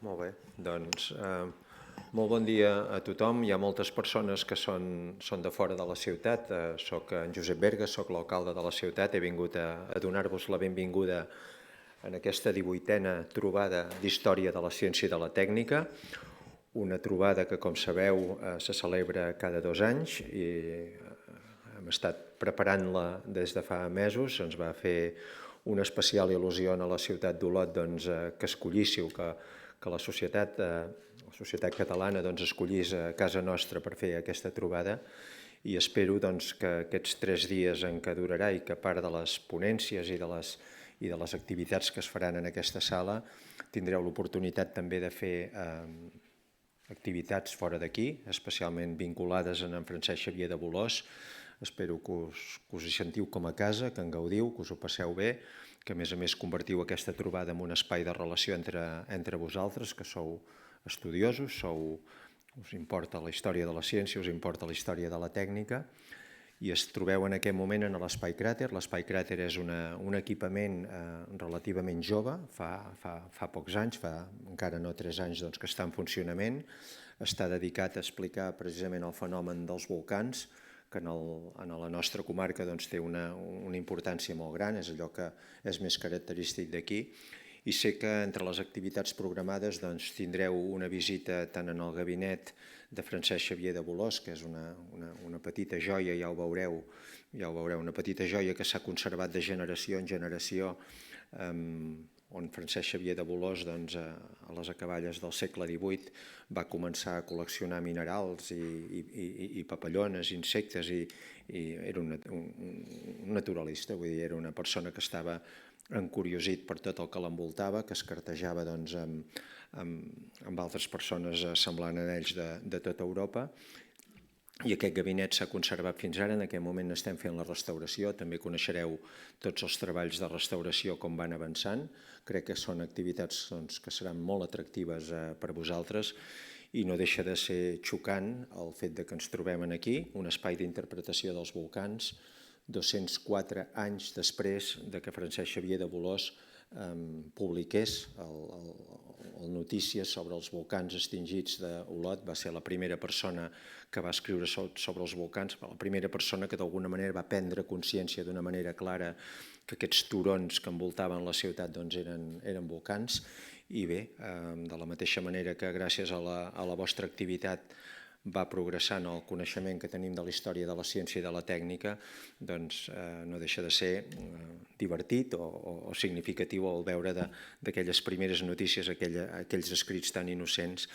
Molt bé, doncs molt bon dia a tothom. Hi ha moltes persones que són de fora de la ciutat. Soc en Josep Berga, soc l'alcalde de la ciutat. He vingut a donar-vos la benvinguda en aquesta 18a trobada d'història de la ciència i de la tècnica, una trobada que, com sabeu, se celebra cada 2 anys i hem estat preparant-la des de fa mesos. Ens va fer una especial il·lusió a la ciutat d'Olot que escollíssiu, que la societat catalana escollís a casa nostra per fer aquesta trobada, i espero que aquests 3 dies en què durarà i que part de les ponències i de les activitats que es faran en aquesta sala tindreu l'oportunitat també de fer activitats fora d'aquí, especialment vinculades a en Francesc Xavier de Bolòs. Espero que us hi sentiu com a casa, que en gaudiu, que us ho passeu bé, que a més convertiu aquesta trobada en un espai de relació entre vosaltres, que sou estudiosos, us importa la història de la ciència, us importa la història de la tècnica, i es trobeu en aquest moment en l'Espai Cràter. L'Espai Cràter és un equipament relativament jove, fa pocs anys, fa encara no 3 anys que està en funcionament. Està dedicat a explicar precisament el fenomen dels volcans, que en la nostra comarca té una importància molt gran, és allò que és més característic d'aquí. I sé que entre les activitats programades tindreu una visita tant en el gabinet de Francesc Xavier de Bolòs, que és una petita joia, ja ho veureu, una petita joia que s'ha conservat de generació en generació, on Francesc Xavier de Bolòs, a les acaballes del segle XVIII, va començar a col·leccionar minerals i papallones, insectes, i era un naturalista, vull dir, era una persona que estava encuriosit per tot el que l'envoltava, que es cartejava amb altres persones semblant a ells de tota Europa, i aquest gabinet s'ha conservat fins ara. En aquest moment estem fent la restauració, també coneixereu tots els treballs de restauració com van avançant. Crec que són activitats que seran molt atractives per vosaltres, i no deixa de ser xocant el fet que ens trobem aquí, un espai d'interpretació dels volcans, 204 anys després que Francesc Xavier de Bolòs publiqués el Notícies sobre els volcans extingits d'Olot. Va ser la primera persona que va escriure sobre els volcans, la primera persona que d'alguna manera va prendre consciència d'una manera clara que aquests turons que envoltaven la ciutat eren volcans. I bé, de la mateixa manera que gràcies a la vostra activitat va progressant el coneixement que tenim de la història de la ciència i de la tècnica, no deixa de ser divertit o significatiu el veure d'aquelles primeres notícies, aquells escrits tan innocents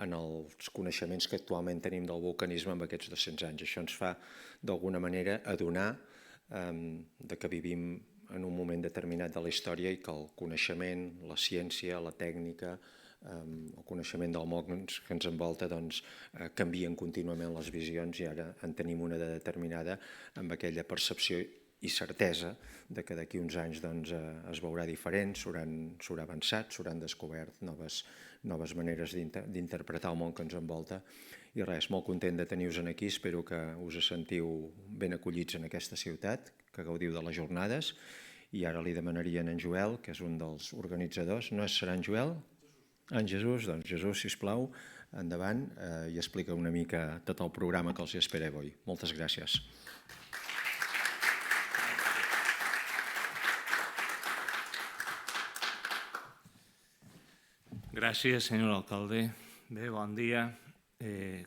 en els coneixements que actualment tenim del vulcanisme en aquests 200 anys. Això ens fa, d'alguna manera, adonar que vivim en un moment determinat de la història i que el coneixement, la ciència, la tècnica, el coneixement del món que ens envolta canvien contínuament les visions, i ara en tenim una de determinada amb aquella percepció i certesa que d'aquí uns anys es veurà diferent, s'haurà avançat, s'hauran descobert noves maneres d'interpretar el món que ens envolta. I res, molt content de tenir-vos aquí, espero que us sentiu ben acollits en aquesta ciutat, que gaudiu de les jornades, i ara li demanaria a en Joel, que és un dels organitzadors. No serà en Joel? En Jesús, doncs Jesús, sisplau, endavant, i explica una mica tot el programa que els espera avui. Moltes gràcies. Gràcies, senyor alcalde. Bé, bon dia.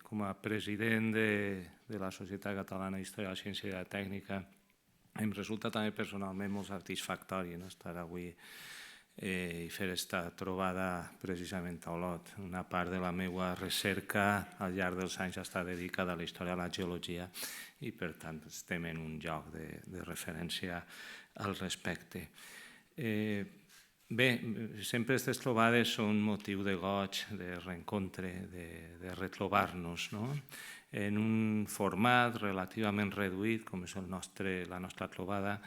Com a president de la Societat Catalana d'Història de la Ciència i de la Tècnica, em resulta també personalment molt satisfactori estar avui i fer aquesta trobada precisament a Olot. Una part de la meva recerca al llarg dels anys està dedicada a la història de la geologia i, per tant, estem en un lloc de referència al respecte. Bé, sempre aquestes trobades són motiu de goig, de reencontre, de retrobar-nos, en un format relativament reduït, com és la nostra trobada.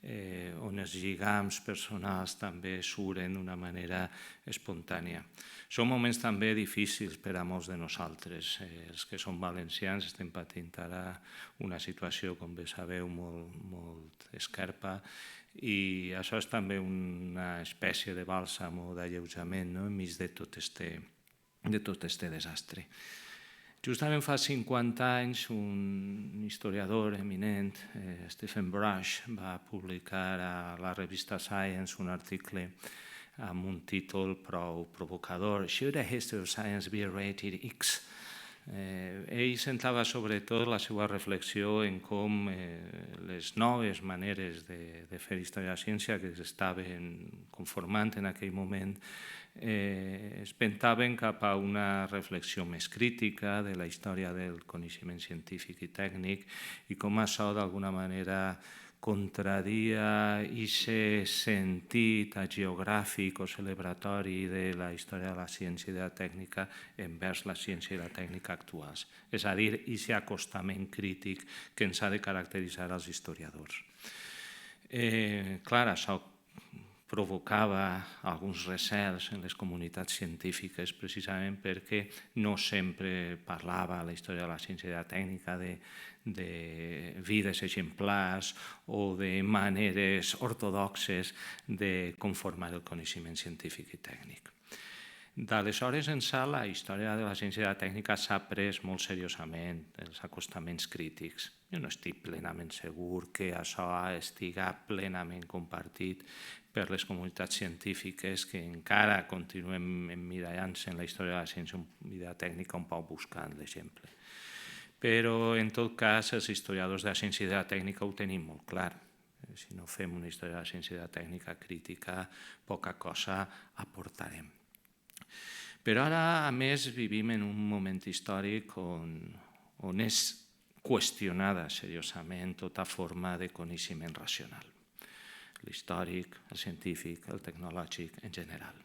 on els lligams personals també suren d'una manera espontània. Són moments també difícils per a molts de nosaltres. Els que som valencians estem patint ara una situació, com bé sabeu, molt escarpa, i això és també una espècie de bàlsam o d'alleujament enmig de tot este desastre. Justament fa 50 anys un historiador eminent, Stephen Brush, va publicar a la revista Science un article amb un títol prou provocador, "Should a history of science be rated X?" Ell centrava sobretot la seva reflexió en com les noves maneres de fer història de la ciència que s'estaven conformant en aquell moment es ventaven cap a una reflexió més crítica de la història del coneixement científic i tècnic i com això d'alguna manera contradia aquest sentit geogràfic o celebratori de la història de la ciència i de la tècnica envers la ciència i la tècnica actuals. És a dir, aquest acostament crític que ens ha de caracteritzar als historiadors. Clar, això provocava alguns recels en les comunitats científiques precisament perquè no sempre parlava la història de la ciència i de la tècnica de vides exemplars o de maneres ortodoxes de conformar el coneixement científic i tècnic. D'aleshores ençà, la història de la ciència i de la tècnica s'ha pres molt seriosament els acostaments crítics. Jo no estic plenament segur que això estiga plenament compartit per les comunitats científiques que encara continuem emmirallant-se en la història de la ciència i de la tècnica un poc buscant l'exemple. Però, en tot cas, els historiadors de la ciència i de la tècnica ho tenim molt clar. Si no fem una història de la ciència i de la tècnica crítica, poca cosa aportarem. Però ara, a més, vivim en un moment històric on és qüestionada seriosament tota forma de coneixement racional. L'històric, el científic, el tecnològic en general.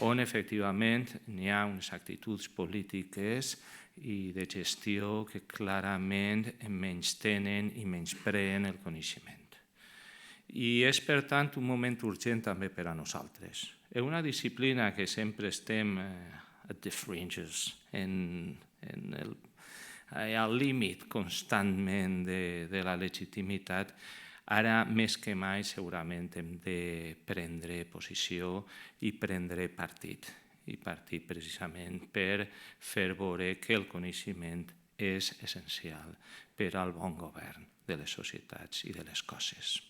On, efectivament, n'hi ha unes actituds polítiques i de gestió que clarament menystenen i menyspreen el coneixement. I és, per tant, un moment urgent també per a nosaltres. És una disciplina que sempre estem at the fringes, al límit constantment de la legitimitat. Ara, més que mai, segurament hem de prendre posició i prendre partit. I partit precisament per fer veure que el coneixement és essencial per al bon govern de les societats i de les coses.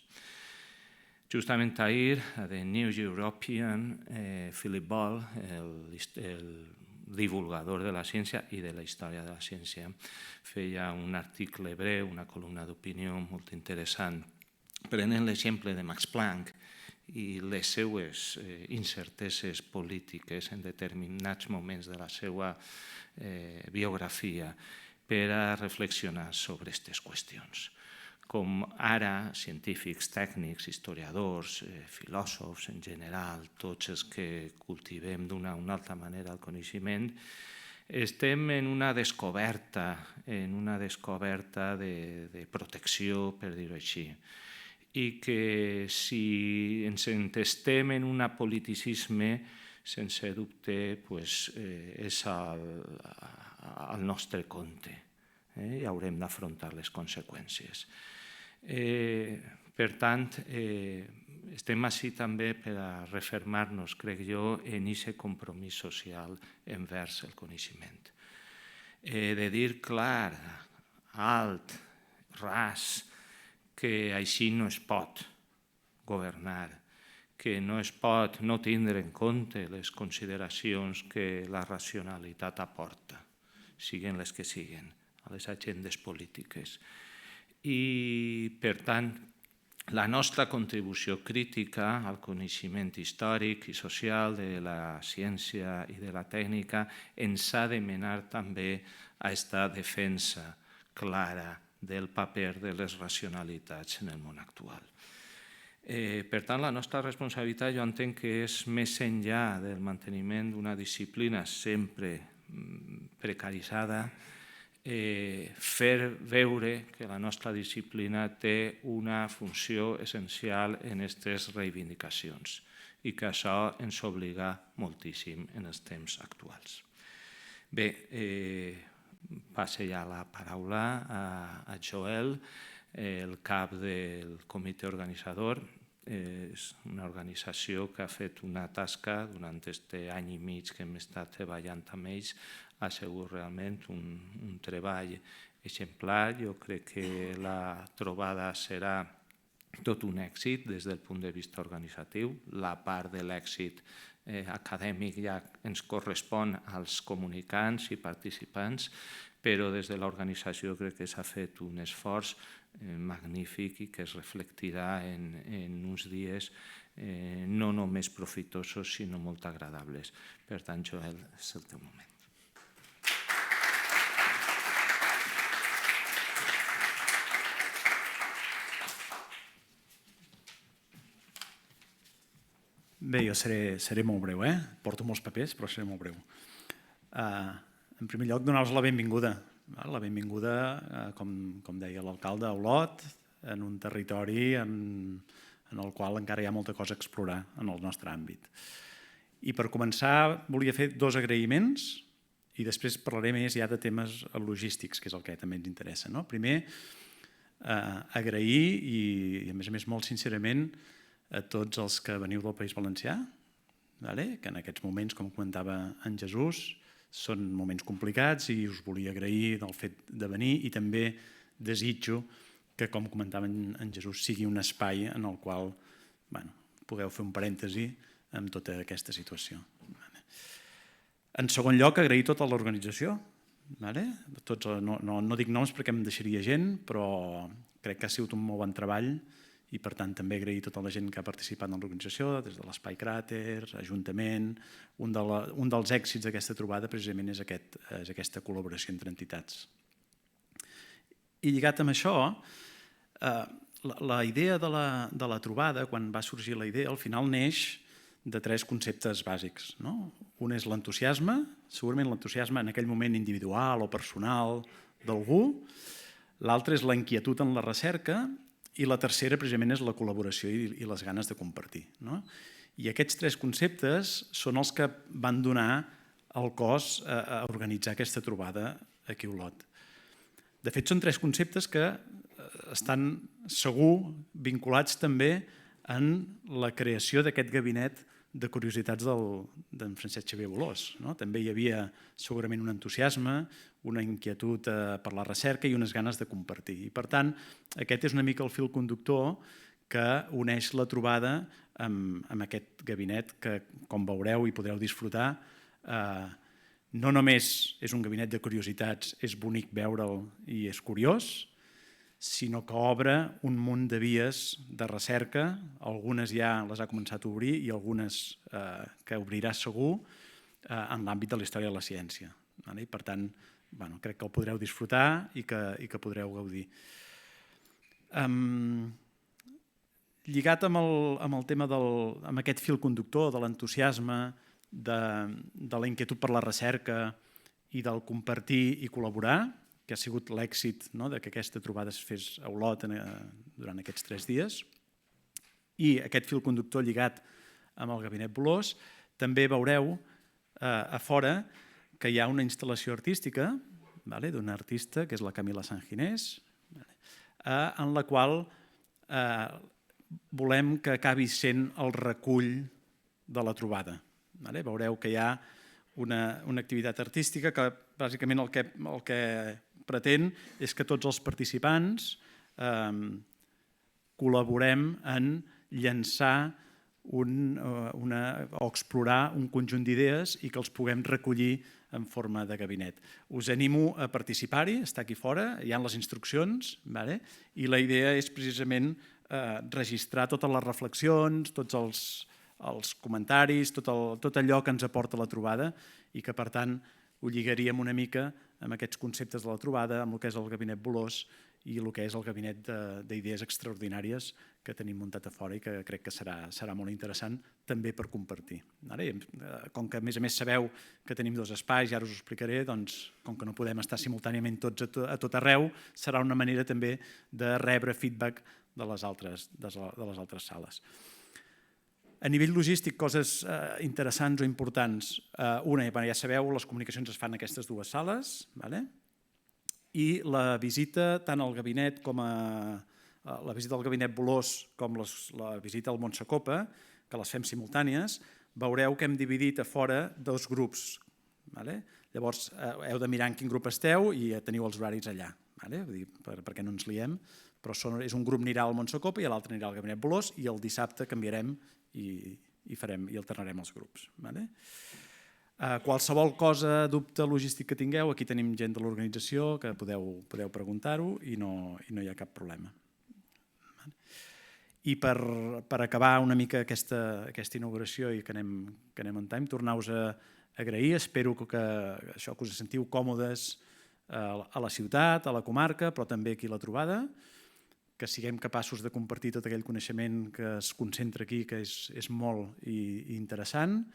Justament ahir, a The New European, Philip Ball, el divulgador de la ciència i de la història de la ciència, feia un article breu, una columna d'opinió molt interessant, prenent l'exemple de Max Planck i les seues incerteses polítiques en determinats moments de la seva biografia per a reflexionar sobre aquestes qüestions. Com ara científics, tècnics, historiadors, filòsofs en general, tots els que cultivem d'una o una altra manera el coneixement, estem en una descoberta de protecció, per dir-ho així, i que si ens entestem en un apoliticisme, sense dubte, és al nostre compte i haurem d'afrontar les conseqüències. Per tant, estem així també per a refermar-nos, crec jo, en aquest compromís social envers el coneixement. De dir clar, alt, ras, que així no es pot governar, que no es pot no tindre en compte les consideracions que la racionalitat aporta, siguin les que siguin, a les agendes polítiques. I, per tant, la nostra contribució crítica al coneixement històric i social de la ciència i de la tècnica ens ha de menar també a aquesta defensa clara del paper de les racionalitats en el món actual. Per tant, la nostra responsabilitat jo entenc que és més enllà del manteniment d'una disciplina sempre precaritzada, fer veure que la nostra disciplina té una funció essencial en aquestes reivindicacions i que això ens obliga moltíssim en els temps actuals. Bé, passo ja la paraula a Joel, el cap del comitè organitzador. És una organització que ha fet una tasca durant aquest any i mig que hem estat treballant amb ells. Ha sigut realment un treball exemplar. Jo crec que la trobada serà tot un èxit des del punt de vista organitzatiu. La part de l'èxit acadèmic ja ens correspon als comunicants i participants, però des de l'organització crec que s'ha fet un esforç magnífic i que es reflectirà en uns dies no només profitosos, sinó molt agradables. Per tant, Joel, és el teu moment. Bé, jo seré molt breu, porto molts papers, però seré molt breu. En primer lloc, donar-vos la benvinguda. La benvinguda, com deia l'alcalde, a Olot, en un territori en el qual encara hi ha molta cosa a explorar en el nostre àmbit. I per començar, volia fer 2 agraïments i després parlaré més ja de temes logístics, que és el que també ens interessa. Primer, agrair, i a més molt sincerament, a tots els que veniu del País Valencià, que en aquests moments, com comentava en Jesús, són moments complicats i us volia agrair del fet de venir i també desitjo que, com comentava en Jesús, sigui un espai en el qual pugueu fer un parèntesi amb tota aquesta situació. En segon lloc, agrair tota l'organització. No dic noms perquè em deixaria gent, però crec que ha sigut un molt bon treball i, per tant, també agrair tota la gent que ha participat en l'organització, des de l'Espai Cràter, juntament. Un dels èxits d'aquesta trobada precisament és aquesta col·laboració entre entitats. I lligat amb això, la idea de la trobada, quan va sorgir la idea, al final neix de 3 conceptes bàsics. Un és l'entusiasme, segurament l'entusiasme en aquell moment individual o personal d'algú. L'altre és la inquietud en la recerca. I la tercera, precisament, és la col·laboració i les ganes de compartir. I aquests 3 conceptes són els que van donar el cos a organitzar aquesta trobada aquí a Olot. De fet, són 3 conceptes que estan segur vinculats també en la creació d'aquest gabinet de curiositats d'en Francesc Xavier Bolòs. També hi havia segurament un entusiasme, una inquietud per la recerca i unes ganes de compartir. I, per tant, aquest és una mica el fil conductor que uneix la trobada amb aquest gabinet que, com veureu i podreu disfrutar, no només és un gabinet de curiositats, és bonic veure'l i és curiós, sinó que obre un munt de vies de recerca, algunes ja les ha començat a obrir i algunes que obrirà segur en l'àmbit de la història de la ciència. I, per tant, crec que el podreu disfrutar i que podreu gaudir. Lligat amb el tema amb aquest fil conductor de l'entusiasme, de la inquietud per la recerca i del compartir i col·laborar, que ha sigut l'èxit que aquesta trobada es fes a Olot durant aquests 3 dies, i aquest fil conductor lligat amb el Gabinet Bolòs, també veureu a fora que hi ha una instal·lació artística d'una artista, que és la Camila Sanginés, en la qual volem que acabi sent el recull de la trobada. Veureu que hi ha una activitat artística que bàsicament el que pretén és que tots els participants col·laborem en llançar o explorar un conjunt d'idees i que els puguem recollir en forma de gabinet. Us animo a participar-hi, està aquí fora, hi ha les instruccions, i la idea és precisament registrar totes les reflexions, tots els comentaris, tot allò que ens aporta la trobada i que, per tant, ho lligaríem una mica amb aquests conceptes de la trobada, amb el que és el Gabinet Bolòs i el que és el gabinet d'idees extraordinàries que tenim muntat a fora i que crec que serà molt interessant també per compartir. Com que a més sabeu que tenim 2 espais, i ara us ho explicaré, doncs com que no podem estar simultàniament tots a tot arreu, serà una manera també de rebre feedback de les altres sales. A nivell logístic, coses interessants o importants. Una, ja sabeu, les comunicacions es fan en aquestes 2 sales, i la visita tant al gabinet com la visita al gabinet Bolós com la visita al Montsecopa, que les fem simultànies, veureu que hem dividit a fora 2 grups. Llavors heu de mirar en quin grup esteu i teniu els horaris allà, perquè no ens liem, però és un grup anirà al Montsecopa i l'altre anirà al gabinet Bolós i el dissabte canviarem i alternarem els grups. Qualsevol cosa, dubte logístic que tingueu, aquí tenim gent de l'organització que podeu preguntar-ho i no hi ha cap problema. I per acabar una mica aquesta inauguració i que anem en time, tornar-vos a agrair, espero que us sentiu còmodes a la ciutat, a la comarca, però també aquí a la trobada, que siguem capaços de compartir tot aquell coneixement que es concentra aquí, que és molt interessant,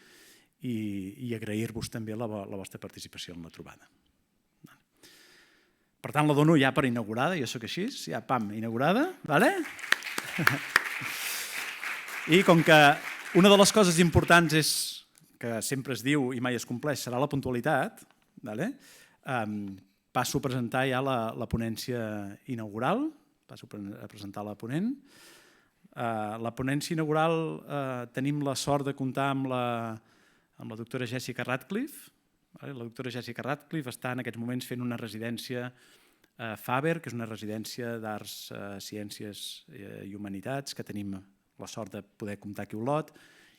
i agrair-vos també la vostra participació en la trobada. Per tant, la dono ja per inaugurada, jo soc així, ja pam, inaugurada, i com que una de les coses importants és que sempre es diu i mai es compleix, serà la puntualitat, passo a presentar ja la ponència inaugural, passo a presentar la ponent. La ponència inaugural tenim la sort de comptar amb la doctora Jessica Ratcliff. La doctora Jessica Ratcliff està en aquests moments fent una residència a Faber, que és una residència d'arts, ciències i humanitats, que tenim la sort de poder comptar aquí a Olot,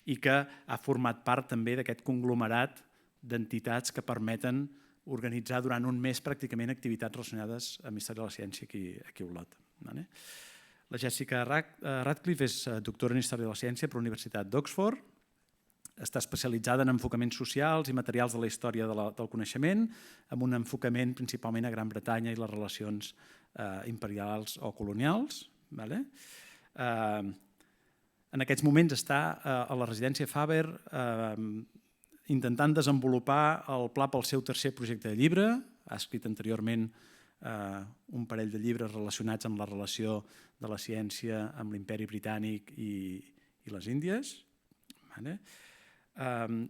i que ha format part també d'aquest conglomerat d'entitats que permeten organitzar durant un mes pràcticament activitats relacionades amb història de la ciència aquí a Olot. La Jessica Ratcliff és doctora en història de la ciència per la Universitat d'Oxford, està especialitzada en enfocaments socials i materials de la història del coneixement, amb un enfocament principalment a Gran Bretanya i les relacions imperials o colonials. En aquests moments està a la residència Faber intentant desenvolupar el pla pel seu tercer projecte de llibre. Ha escrit anteriorment un parell de llibres relacionats amb la relació de la ciència amb l'imperi britànic i les Índies.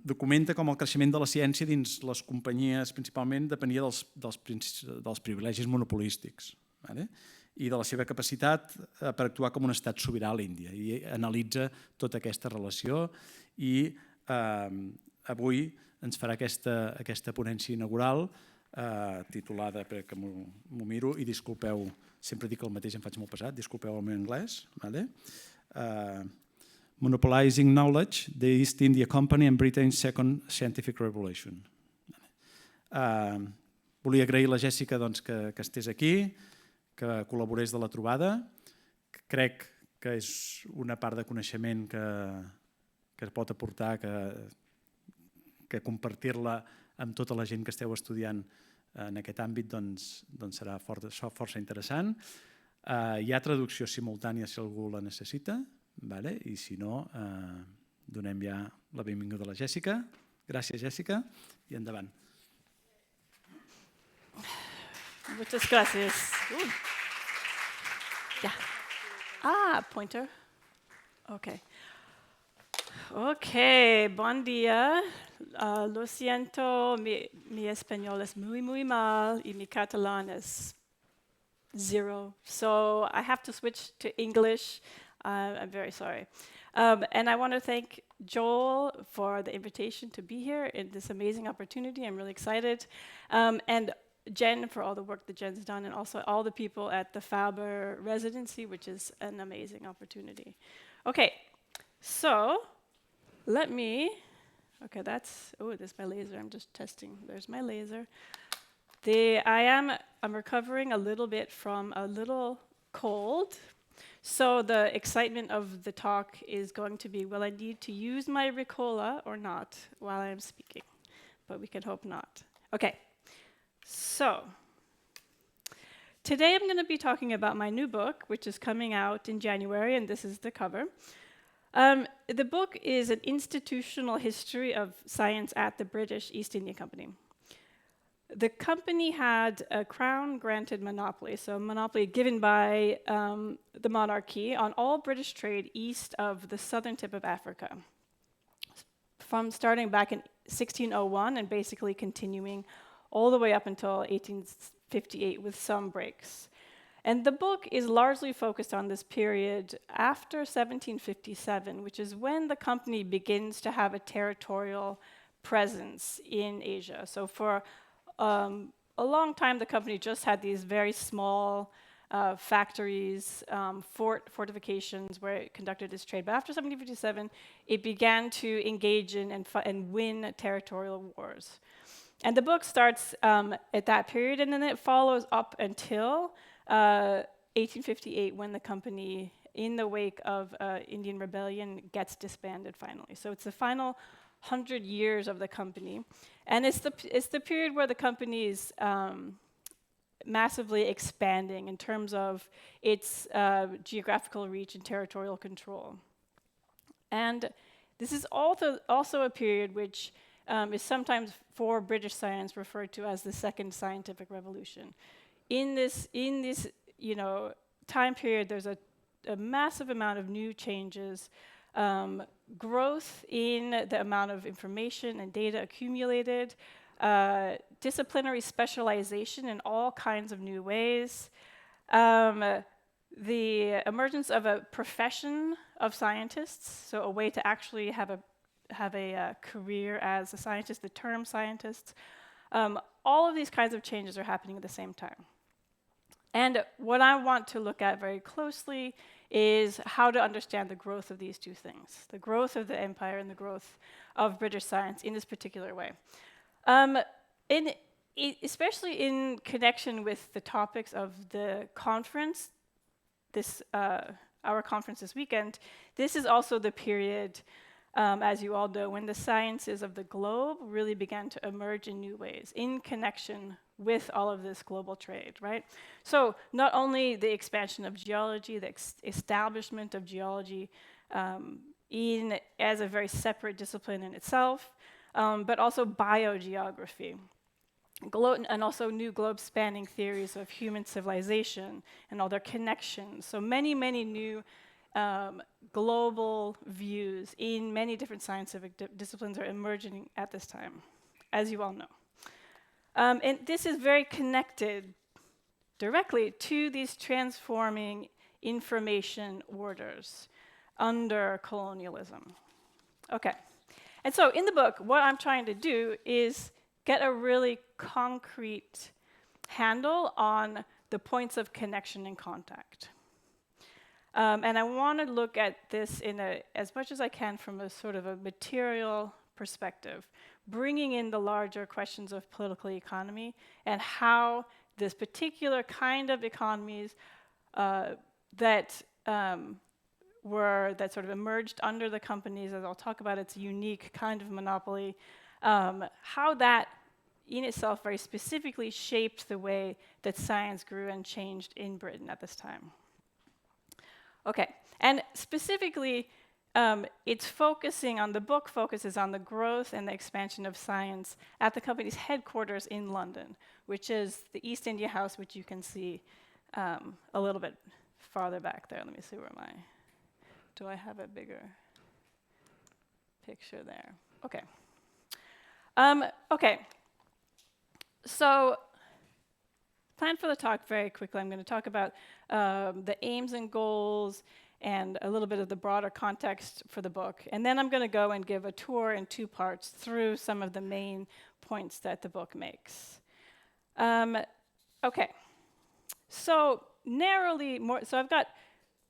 Documenta com el creixement de la ciència dins les companyies principalment depenia dels privilegis monopolístics i de la seva capacitat per actuar com un estat sobirà a l'Índia, i analitza tota aquesta relació i avui ens farà aquesta ponència inaugural titulada, que m'ho miro i disculpeu, sempre dic el mateix, em faig molt pesat, disculpeu el meu anglès, Monopolizing Knowledge, the East India Company and Britain's Second Scientific Revolution. Volia agrair a la Jessica que estés aquí, que col·laborés de la trobada. Crec que és una part de coneixement que pot aportar, que compartir-la amb tota la gent que esteu estudiant en aquest àmbit serà força interessant. Hi ha traducció simultània si algú la necessita, i si no, donem ja la benvinguda a la Jessica. Gràcies, Jessica, i endavant. Muchas gracias. Pointer. Ok, buen día. Lo siento, mi español es muy mal y mi catalán es 0. So I have to switch to English. I'm very sorry. And I want to thank Joel for the invitation to be here in this amazing opportunity. I'm really excited. And Jen for all the work that Jen's done, and also all the people at the Faber residency, which is an amazing opportunity. Okay, so let me, there's my laser, I'm just testing. There's my laser. I'm recovering a little bit from a little cold. So the excitement of the talk is going to be, will I need to use my Ricola or not while I'm speaking? But we can hope not. Okay, so today I'm going to be talking about my new book, which is coming out in January, and this is the cover. The book is an institutional history of science at the British East India Company. The company had a crown-granted monopoly, so a monopoly given by the monarchy on all British trade east of the southern tip of Africa, from starting back in 1601 and basically continuing all the way up until 1858 with some breaks. And the book is largely focused on this period after 1757, which is when the company begins to have a territorial presence in Asia. So for a long time, the company just had these very small factories, fortifications where it conducted its trade. But after 1757, it began to engage in and win territorial wars. And the book starts at that period, and then it follows up until 1858, when the company, in the wake of Indian rebellion, gets disbanded finally. So it's the final 100 years of the company. And it's the period where the company is massively expanding in terms of its geographical reach and territorial control. And this is also a period which is sometimes for British science referred to as the Second Scientific Revolution. In this time period, there's a massive amount of new changes, growth in the amount of information and data accumulated, disciplinary specialization in all kinds of new ways, the emergence of a profession of scientists, so a way to actually have a career as a scientist, the term scientists. All of these kinds of changes are happening at the same time. And what I want to look at very closely is how to understand the growth of these two things, the growth of the empire and the growth of British science in this particular way. Especially in connection with the topics of the conference, our conference this weekend, this is also the period, as you all know, when the sciences of the globe really began to emerge in new ways, in connection with all of this global trade, right? So not only the expansion of geology, the establishment of geology as a very separate discipline in itself, but also biogeography, and also new globe-spanning theories of human civilization and all their connections. So many, many new global views in many different scientific disciplines are emerging at this time, as you all know. And this is very connected directly to these transforming information orders under colonialism. Okay, and so in the book, what I'm trying to do is get a really concrete handle on the points of connection and contact. And I want to look at this as much as I can from a sort of a material perspective, bringing in the larger questions of political economy and how this particular kind of economies that sort of emerged under the companies, as I'll talk about its unique kind of monopoly, how that in itself very specifically shaped the way that science grew and changed in Britain at this time. Okay, and specifically, the book focuses on the growth and the expansion of science at the company's headquarters in London, which is the East India House, which you can see a little bit farther back there. Let me see do I have a bigger picture there? Okay. Okay. So, plan for the talk very quickly. I'm going to talk about the aims and goals and a little bit of the broader context for the book. And then I'm going to go and give a tour in 2 parts through some of the main points that the book makes. Okay. So,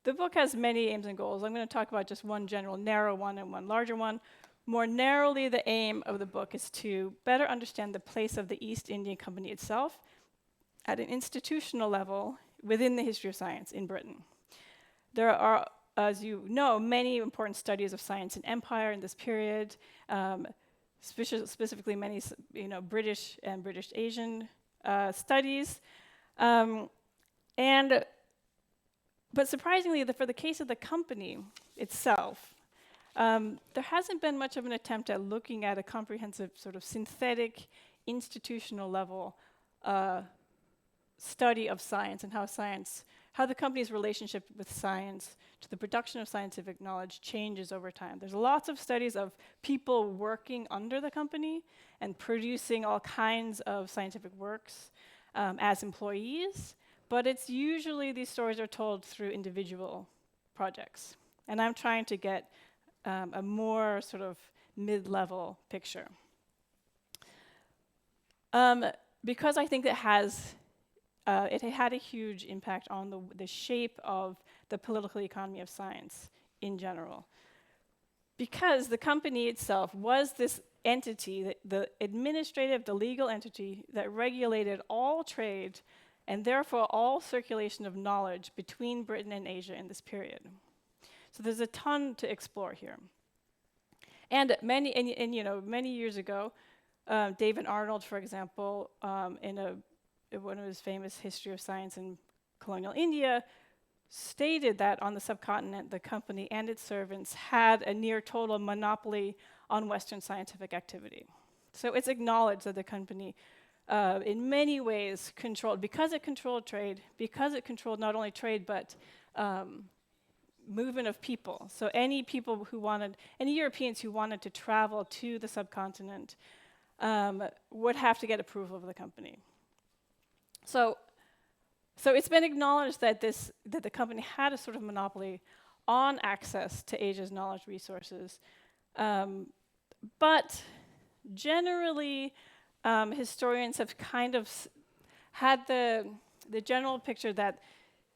the book has many aims and goals. I'm going to talk about just one general narrow one and one larger one. More narrowly, the aim of the book is to better understand the place of the East India Company itself at an institutional level within the history of science in Britain. There are, as you know, many important studies of science and empire in this period, specifically many British and British Asian studies. But surprisingly, for the case of the company itself, there hasn't been much of an attempt at looking at a comprehensive sort of synthetic, institutional level study of science and how the company's relationship with science to the production of scientific knowledge changes over time. There's lots of studies of people working under the company and producing all kinds of scientific works as employees, but it's usually these stories are told through individual projects. And I'm trying to get a more sort of mid-level picture. Because I think it had a huge impact on the shape of the political economy of science in general. Because the company itself was this entity, the administrative, the legal entity that regulated all trade and therefore all circulation of knowledge between Britain and Asia in this period. So there's a ton to explore here. And many years ago, David Arnold, for example, in one of his famous History of Science in colonial India, stated that on the subcontinent, the company and its servants had a near total monopoly on Western scientific activity. So it's acknowledged that the company, in many ways, because it controlled trade, because it controlled not only trade, but movement of people. So any Europeans who wanted to travel to the subcontinent would have to get approval of the company. So it's been acknowledged that the company had a sort of monopoly on access to Asia's knowledge resources. But generally, historians have kind of had the general picture that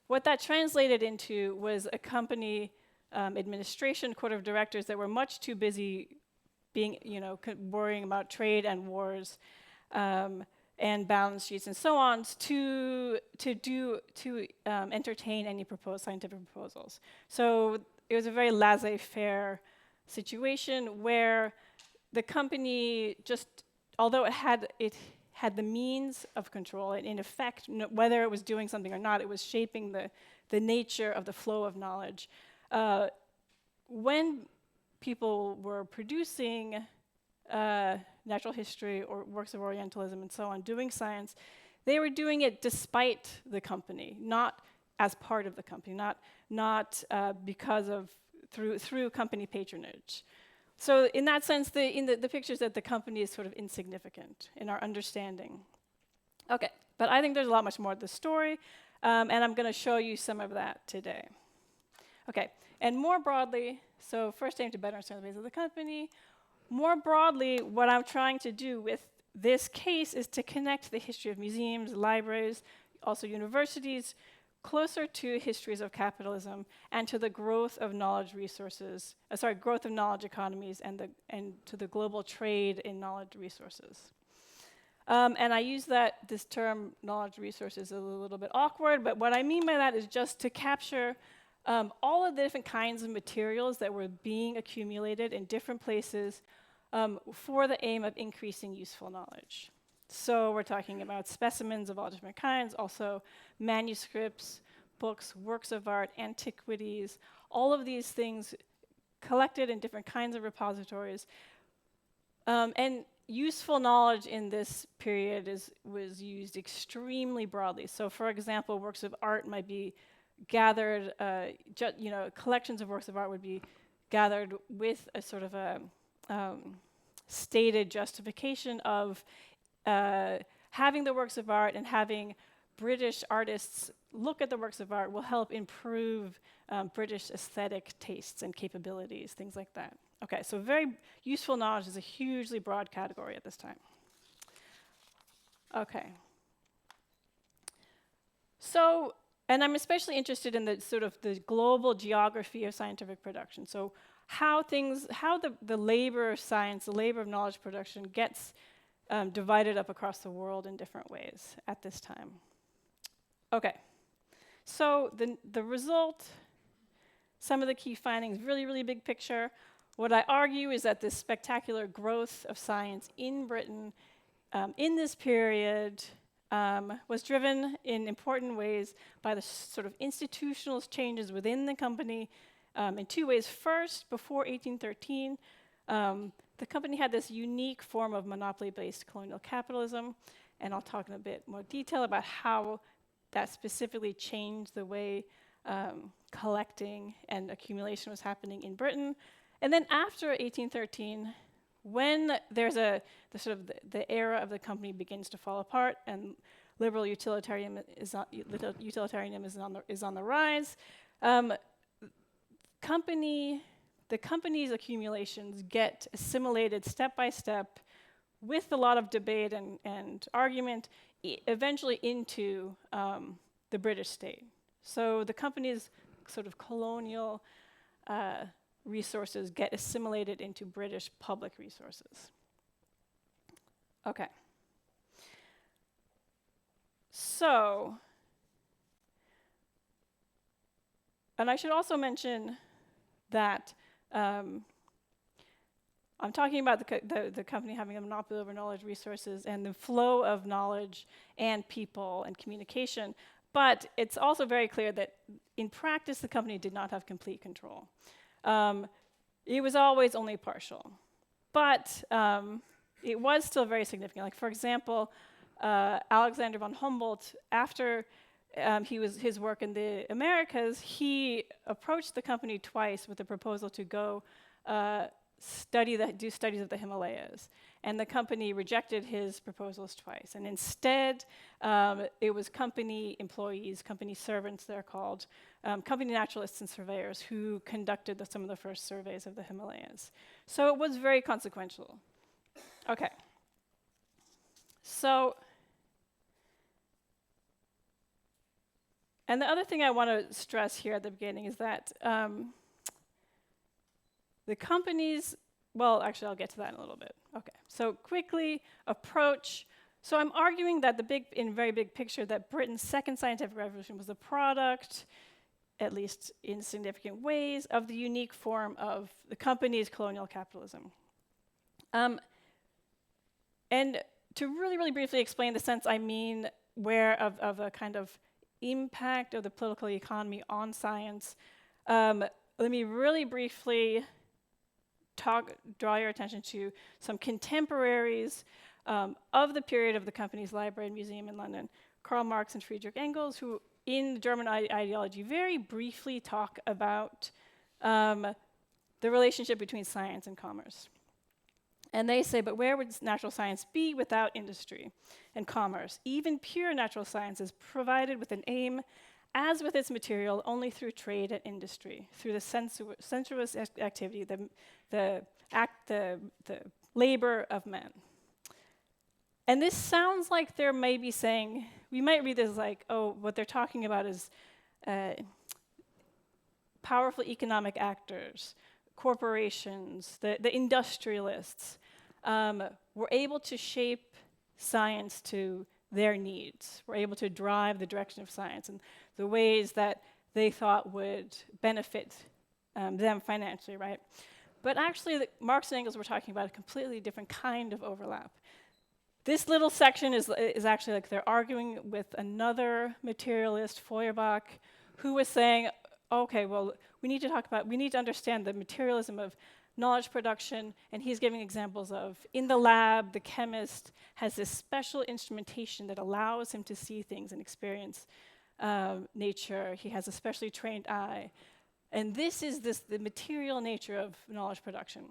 what that translated into was a company administration, court of directors that were much too busy worrying about trade and wars and balance sheets and so on to entertain any proposed scientific proposals. So it was a very laissez-faire situation where the company although it had the means of control, and in effect, whether it was doing something or not, it was shaping the nature of the flow of knowledge. When people were producing natural history or works of Orientalism and so on, doing science, they were doing it despite the company, not as part of the company, not because of through company patronage. So in that sense, the picture is that the company is sort of insignificant in our understanding. Okay, but I think there's a lot much more to the story, and I'm going to show you some of that today. Okay, and more broadly, so first aim to better understand the base of the company. More broadly, what I'm trying to do with this case is to connect the history of museums, libraries, also universities, closer to histories of capitalism and to the growth of knowledge resources, growth of knowledge economies and to the global trade in knowledge resources. And I use this term knowledge resources is a little bit awkward, but what I mean by that is just to capture all of the different kinds of materials that were being accumulated in different places for the aim of increasing useful knowledge. So we're talking about specimens of all different kinds, also manuscripts, books, works of art, antiquities, all of these things collected in different kinds of repositories. And useful knowledge in this period was used extremely broadly. So for example, works of art might be gathered, collections of works of art would be gathered with a sort of a stated justification of having the works of art and having British artists look at the works of art will help improve British aesthetic tastes and capabilities, things like that. Okay, so very useful knowledge is a hugely broad category at this time. Okay. So, and I'm especially interested in the sort of the global geography of scientific production. So how the labor of science, the labor of knowledge production gets divided up across the world in different ways at this time. Okay, so the result, some of the key findings, really, really big picture. What I argue is that this spectacular growth of science in Britain in this period was driven in important ways by the sort of institutional changes within the company in two ways. First, before 1813, the company had this unique form of monopoly-based colonial capitalism, and I'll talk in a bit more detail about how that specifically changed the way collecting and accumulation was happening in Britain. And then after 1813, when there's the era of the company begins to fall apart and liberal utilitarianism is on the rise, the company's accumulations get assimilated step by step with a lot of debate and argument, eventually into the British state. So the company's sort of colonial resources get assimilated into British public resources. Okay. So, and I should also mention that I'm talking about the company having a monopoly over knowledge resources and the flow of knowledge and people and communication, but it's also very clear that in practice the company did not have complete control. It was always only partial, but it was still very significant. Like, for example, Alexander von Humboldt, after his work in the Americas, he approached the company twice with a proposal to go do studies of the Himalayas. And the company rejected his proposals twice. And instead, it was company employees, company servants, they're called, company naturalists and surveyors who conducted some of the first surveys of the Himalayas. So it was very consequential. Okay. So, and the other thing I want to stress here at the beginning is that the companies, well, actually, I'll get to that in a little bit. Okay, so quickly, approach. So I'm arguing that in very big picture, that Britain's second scientific revolution was the product, at least in significant ways, of the unique form of the company's colonial capitalism. And to really, really briefly explain the sense I mean of a kind of impact of the political economy on science, let me really briefly draw your attention to some contemporaries of the period of the company's library and museum in London, Karl Marx and Friedrich Engels, who in German ideology very briefly talk about the relationship between science and commerce. And they say, but where would natural science be without industry and commerce? Even pure natural science is provided with an aim, as with its material, only through trade and industry, through the sensuous activity, the labor of men. And this sounds like they're maybe saying, we might read this like, oh, what they're talking about is powerful economic actors, corporations, the industrialists, were able to shape science to their needs. Were able to drive the direction of science and the ways that they thought would benefit them financially, right? But actually, Marx and Engels were talking about a completely different kind of overlap. This little section is actually like they're arguing with another materialist, Feuerbach, who was saying, okay, well, we need to understand the materialism of knowledge production, and he's giving examples of, in the lab, the chemist has this special instrumentation that allows him to see things and experience nature. He has a specially trained eye. And this is the material nature of knowledge production.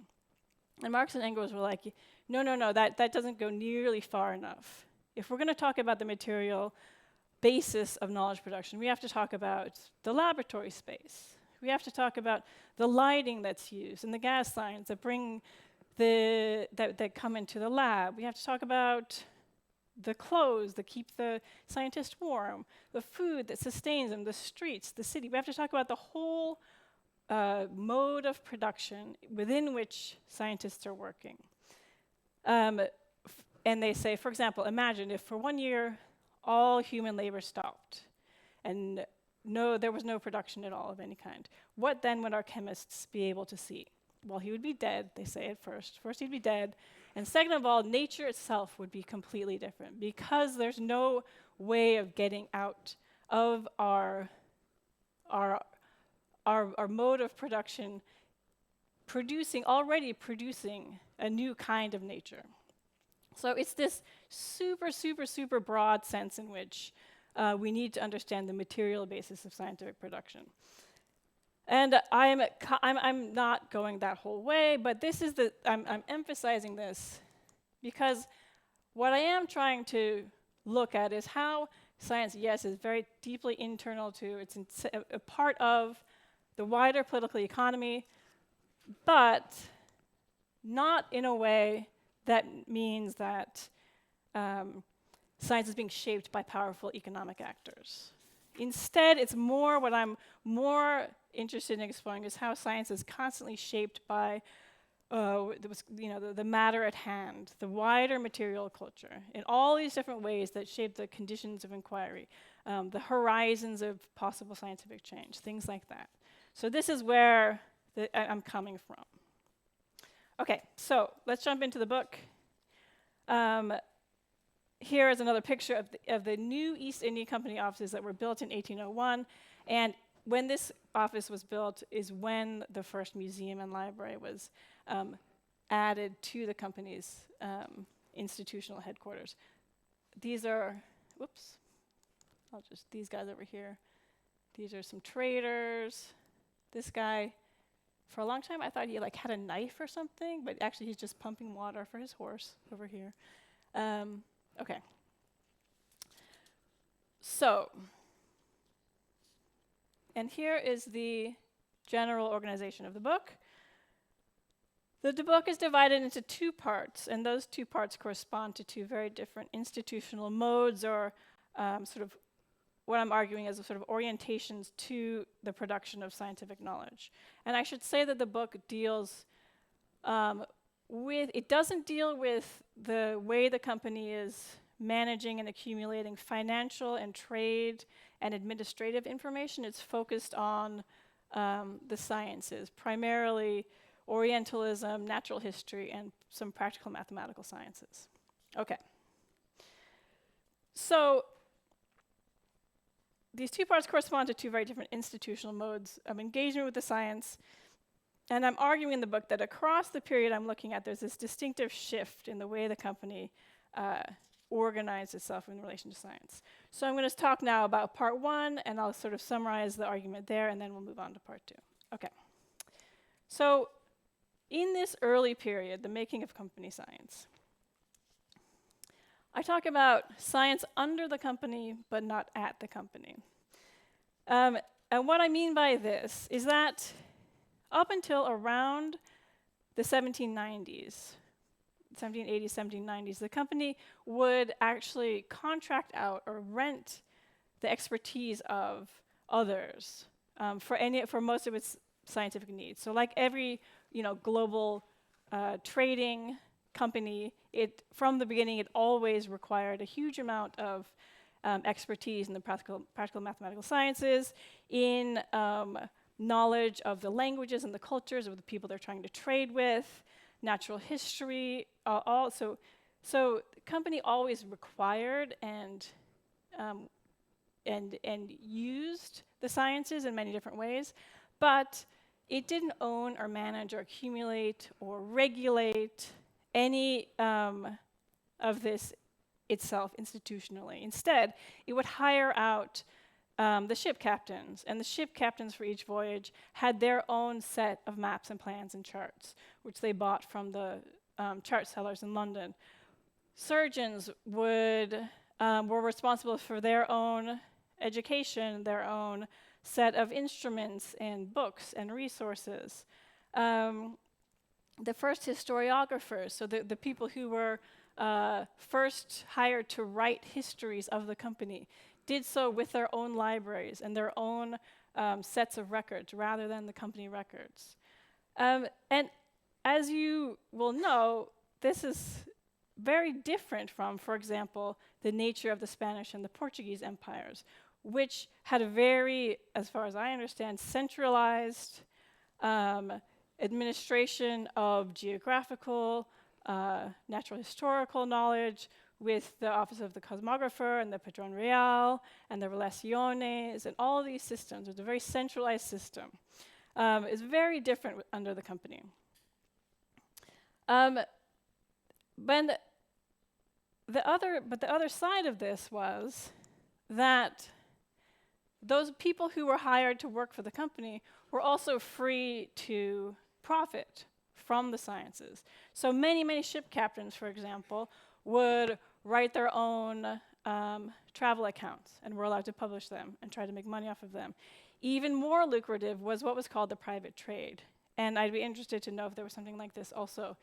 And Marx and Engels were like, no, that doesn't go nearly far enough. If we're going to talk about the material basis of knowledge production, we have to talk about the laboratory space. We have to talk about the lighting that's used and the gas lines that that come into the lab. We have to talk about the clothes that keep the scientist warm, the food that sustains them, the streets, the city. We have to talk about the whole mode of production within which scientists are working. And they say, for example, imagine if for 1 year all human labor stopped and there was no production at all of any kind. What then would our chemists be able to see? well, he would be dead, they say at first. First, he'd be dead. And second of all, nature itself would be completely different because there's no way of getting out of our mode of production, already producing a new kind of nature. So it's this super, super, super broad sense in which we need to understand the material basis of scientific production. And I'm not going that whole way, but this is I'm emphasizing this because what I am trying to look at is how science, yes, is very deeply internal to, it's a part of the wider political economy, but not in a way that means that science is being shaped by powerful economic actors. Instead, it's more what I'm more interested in exploring is how science is constantly shaped by the matter at hand, the wider material culture, in all these different ways that shape the conditions of inquiry, the horizons of possible scientific change, things like that. So this is where I'm coming from. Okay, so let's jump into the book. Here is another picture of the new East India Company offices that were built in 1801. And when this office was built is when the first museum and library was added to the company's institutional headquarters. These are, these guys over here. These are some traders. This guy, for a long time I thought he had a knife or something, but actually he's just pumping water for his horse over here. Okay. So, and here is the general organization of the book. The book is divided into two parts, and those two parts correspond to two very different institutional modes, or sort of what I'm arguing as a sort of orientations to the production of scientific knowledge. And I should say that the book deals it doesn't deal with the way the company is managing and accumulating financial and trade and administrative information. It's focused on the sciences, primarily Orientalism, natural history, and some practical mathematical sciences. Okay. So these two parts correspond to two very different institutional modes of engagement with the science. And I'm arguing in the book that across the period I'm looking at, there's this distinctive shift in the way the company organized itself in relation to science. So I'm going to talk now about part one, and I'll sort of summarize the argument there, and then we'll move on to part two. Okay. So in this early period, the making of company science, I talk about science under the company, but not at the company. And what I mean by this is that up until around the 1790s, 1780s, 1790s, the company would actually contract out or rent the expertise of others for most of its scientific needs. So like every global trading company, from the beginning it always required a huge amount of expertise in the practical mathematical sciences, in knowledge of the languages and the cultures of the people they're trying to trade with, natural history, so the company always required and used the sciences in many different ways, but it didn't own or manage or accumulate or regulate any of this itself institutionally. Instead, it would hire out the ship captains, and the ship captains for each voyage had their own set of maps and plans and charts, which they bought from the chart sellers in London. Surgeons were responsible for their own education, their own set of instruments and books and resources. The first historiographers, so the people who were first hired to write histories of the company, did so with their own libraries and their own sets of records rather than the company records. And as you will know, this is very different from, for example, the nature of the Spanish and the Portuguese empires, which had a very, as far as I understand, centralized administration of geographical, natural historical knowledge with the Office of the Cosmographer and the Padrón Real and the Relaciones and all of these systems. It's a very centralized system. It's very different under the company. But the other side of this was that those people who were hired to work for the company were also free to profit from the sciences. So many ship captains, for example, would write their own travel accounts and were allowed to publish them and try to make money off of them. Even more lucrative was what was called the private trade. And I'd be interested to know if there was something like this also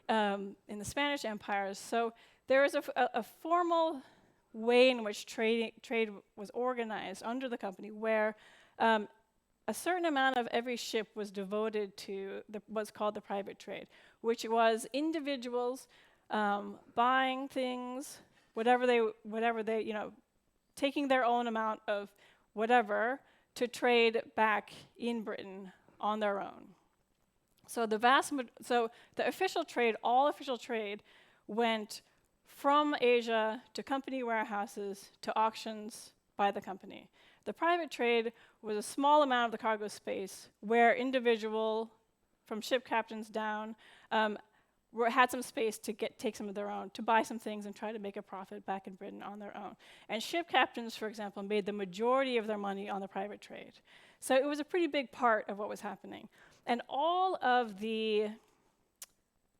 in the Spanish empires. So there was a formal way in which trade was organized under the company where a certain amount of every ship was devoted to what's called the private trade, which was individuals buying things, whatever they, taking their own amount of whatever to trade back in Britain on their own. So the official trade, all official trade, went from Asia to company warehouses to auctions by the company. The private trade was a small amount of the cargo space where individual, from ship captains down, had some space to take some of their own, to buy some things and try to make a profit back in Britain on their own. And ship captains, for example, made the majority of their money on the private trade. So it was a pretty big part of what was happening. And all of the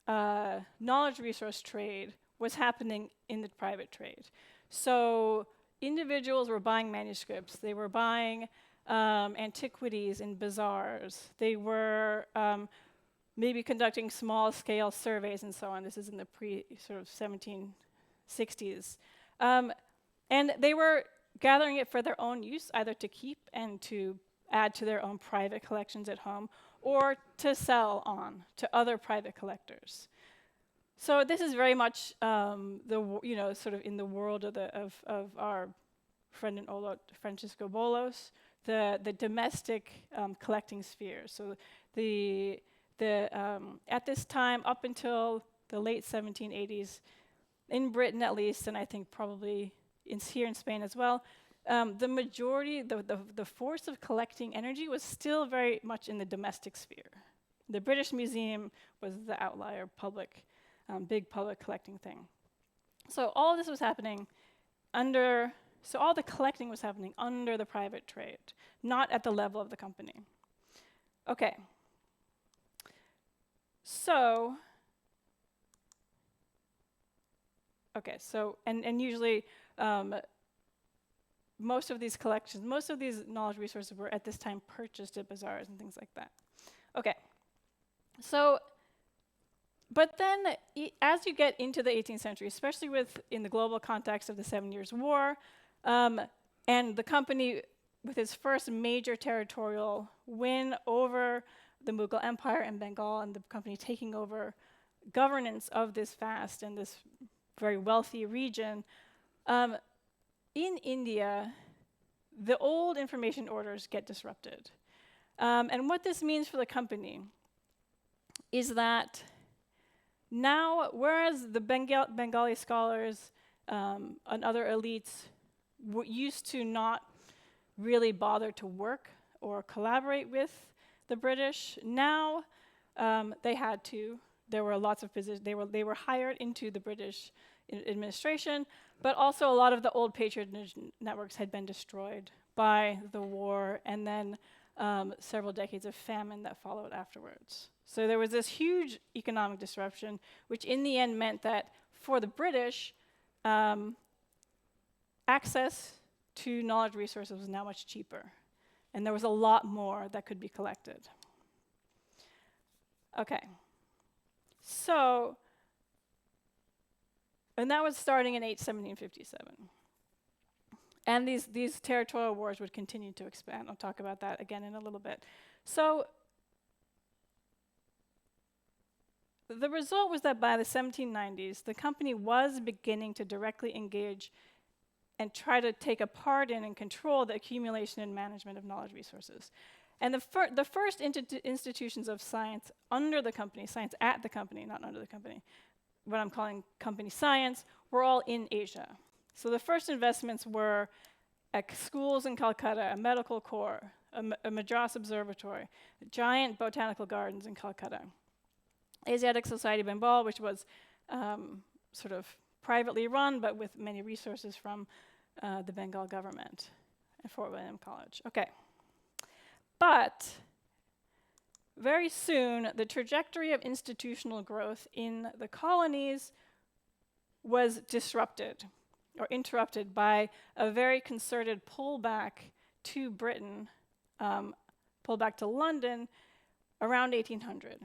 knowledge resource trade was happening in the private trade. So individuals were buying manuscripts, they were buying antiquities in bazaars, they were maybe conducting small-scale surveys and so on. This is in the sort of 1760s. And they were gathering it for their own use, either to keep and to add to their own private collections at home, or to sell on to other private collectors. So this is very much sort of in the world of our friend in Olot, Francisco Bolos, the domestic collecting sphere. So at this time, up until the late 1780s, in Britain at least, and I think probably here in Spain as well, the majority, the force of collecting energy was still very much in the domestic sphere. The British Museum was the outlier big public collecting thing. So all of this was happening all the collecting was happening under the private trade, not at the level of the company. Okay. So and usually most of these knowledge resources were at this time purchased at bazaars and things like that. Okay. So, but then as you get into the 18th century, especially in the global context of the 7 Years' War, and the company with its first major territorial win over the Mughal Empire and Bengal, and the company taking over governance of this vast and this very wealthy region, in India, the old information orders get disrupted. And what this means for the company is that now, whereas the Bengali scholars and other elites used to not really bother to work or collaborate with the British, now they had to. There were lots of positions. They were hired into the British administration, but also a lot of the old patronage networks had been destroyed by the war and then several decades of famine that followed afterwards. So there was this huge economic disruption, which in the end meant that for the British, access to knowledge resources was now much cheaper. And there was a lot more that could be collected. Okay. So, and that was starting in 1757. And these territorial wars would continue to expand. I'll talk about that again in a little bit. So, the result was that by the 1790s, the company was beginning to directly engage and try to take a part in and control the accumulation and management of knowledge resources. And the first institutions of science under the company, science at the company, not under the company, what I'm calling company science, were all in Asia. So the first investments were at schools in Calcutta, a medical corps, a Madras Observatory, giant botanical gardens in Calcutta. Asiatic Society Bengal, which was sort of privately run, but with many resources from the Bengal government and Fort William College. Okay. But very soon, the trajectory of institutional growth in the colonies was disrupted or interrupted by a very concerted pullback to Britain, pullback to London around 1800.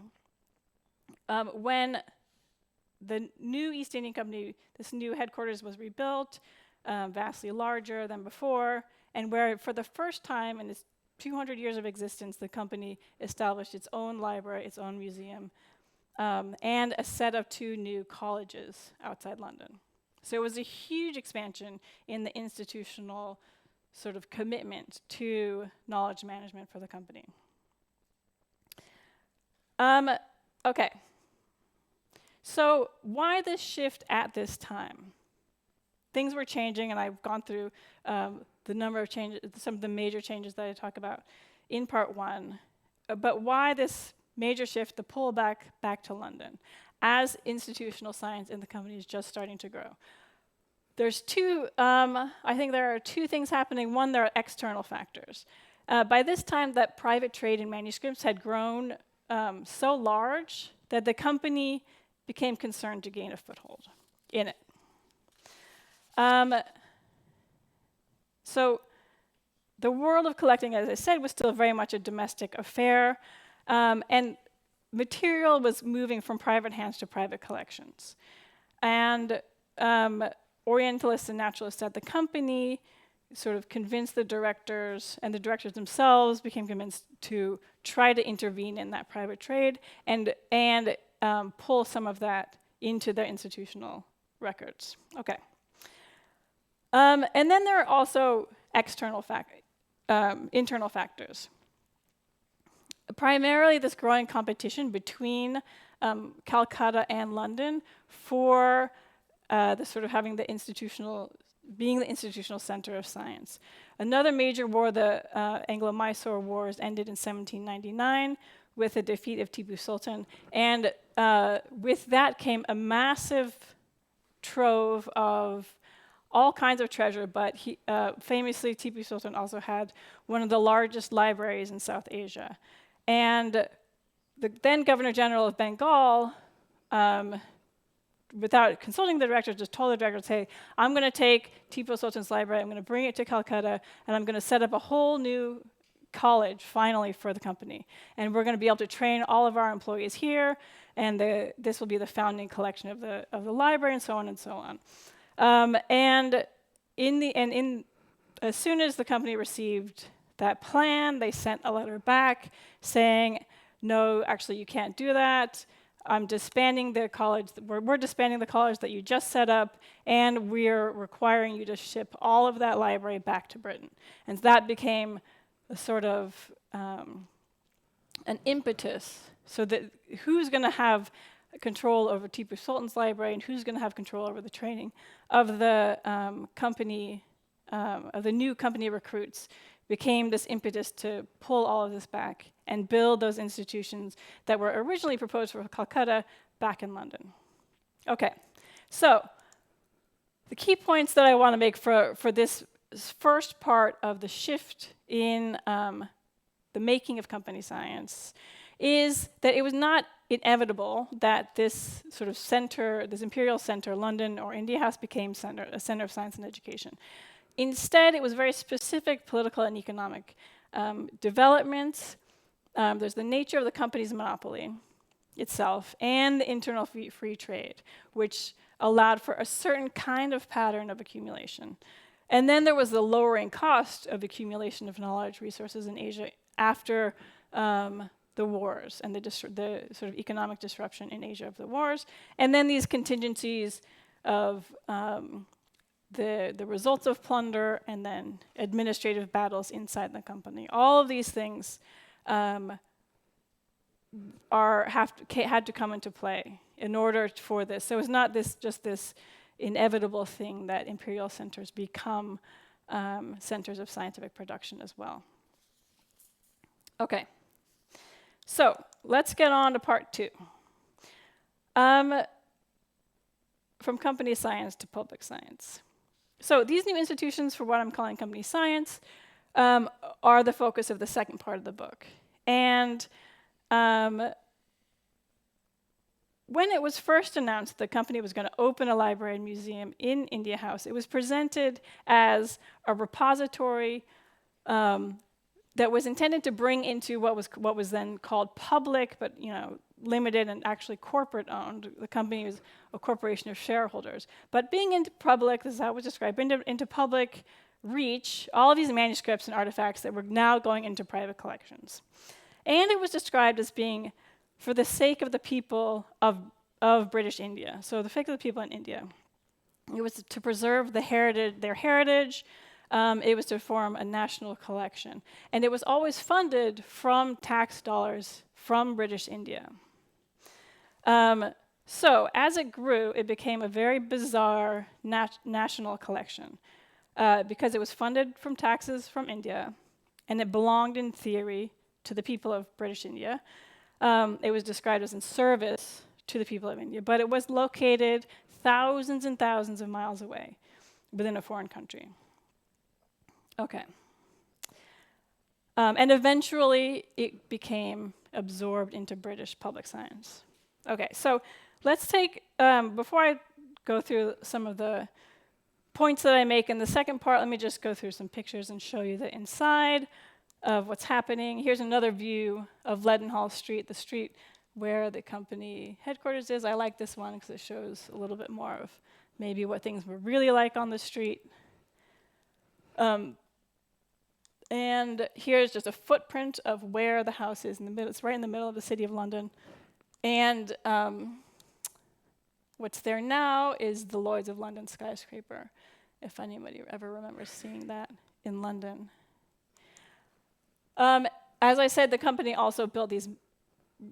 When the new East India Company, this new headquarters was rebuilt, vastly larger than before, and where for the first time in its 200 years of existence, the company established its own library, its own museum, and a set of 2 new colleges outside London. So it was a huge expansion in the institutional sort of commitment to knowledge management for the company. Okay. So why this shift at this time? Things were changing, and I've gone through the number of changes, some of the major changes that I talk about in part 1. But why this major shift, the pullback back to London, as institutional science in the company is just starting to grow? There's I think there are 2 things happening. One, there are external factors. By this time, that private trade in manuscripts had grown so large that the company became concerned to gain a foothold in it. So the world of collecting, as I said, was still very much a domestic affair, and material was moving from private hands to private collections. And Orientalists and naturalists at the company sort of convinced the directors, and the directors themselves became convinced to try to intervene in that private trade and pull some of that into their institutional records. Okay. And then there are also internal factors. Primarily this growing competition between Calcutta and London for the sort of having being the institutional center of science. Another major war, the Anglo-Mysore Wars, ended in 1799 with the defeat of Tipu Sultan, and with that came a massive trove of all kinds of treasure, but famously Tipu Sultan also had one of the largest libraries in South Asia. And the then Governor General of Bengal, without consulting the directors, just told the directors, hey, I'm going to take Tipu Sultan's library, I'm going to bring it to Calcutta, and I'm going to set up a whole new college, finally, for the company. And we're going to be able to train all of our employees here, and this will be the founding collection of the library, and so on and so on. As soon as the company received that plan, they sent a letter back saying, no, actually, you can't do that. I'm disbanding the college. We're disbanding the college that you just set up, and we're requiring you to ship all of that library back to Britain. And that became a sort of an impetus, so that who's going to have control over Tipu Sultan's library, and who's going to have control over the training of the company, of the new company recruits, became this impetus to pull all of this back and build those institutions that were originally proposed for Calcutta back in London. Okay, so the key points that I want to make for this first part of the shift in the making of company science is that it was not inevitable that this sort of center, this imperial center, London or India House, became a center of science and education. Instead, it was very specific political and economic developments. There's the nature of the company's monopoly itself and the internal free trade, which allowed for a certain kind of pattern of accumulation. And then there was the lowering cost of accumulation of knowledge resources in Asia after the wars and the sort of economic disruption in Asia of the wars. And then these contingencies of the results of plunder and then administrative battles inside the company. All of these things had to come into play in order for this. So it's not just this inevitable thing that imperial centers become centers of scientific production as well. Okay, so let's get on to part 2. From company science to public science. So these new institutions, for what I'm calling company science, are the focus of the second part of the book. And when it was first announced the company was going to open a library and museum in India House, it was presented as a repository that was intended to bring into what was then called public, but limited and actually corporate owned. The company was a corporation of shareholders. But being into public, this is how it was described, into public reach, all of these manuscripts and artifacts that were now going into private collections. And it was described as being for the sake of the people of British India. So the sake of the people in India. It was to preserve their heritage. It was to form a national collection. And it was always funded from tax dollars from British India. So as it grew, it became a very bizarre national collection because it was funded from taxes from India, and it belonged in theory to the people of British India. It was described as in service to the people of India, but it was located thousands and thousands of miles away within a foreign country. Okay. And eventually, it became absorbed into British public science. Okay, so let's take, before I go through some of the points that I make in the second part, let me just go through some pictures and show you the inside of what's happening. Here's another view of Leadenhall Street, the street where the company headquarters is. I like this one because it shows a little bit more of maybe what things were really like on the street. And here's just a footprint of where the house is in the middle. It's right in the middle of the city of London. And what's there now is the Lloyd's of London skyscraper, if anybody ever remembers seeing that in London. As I said, the company also built these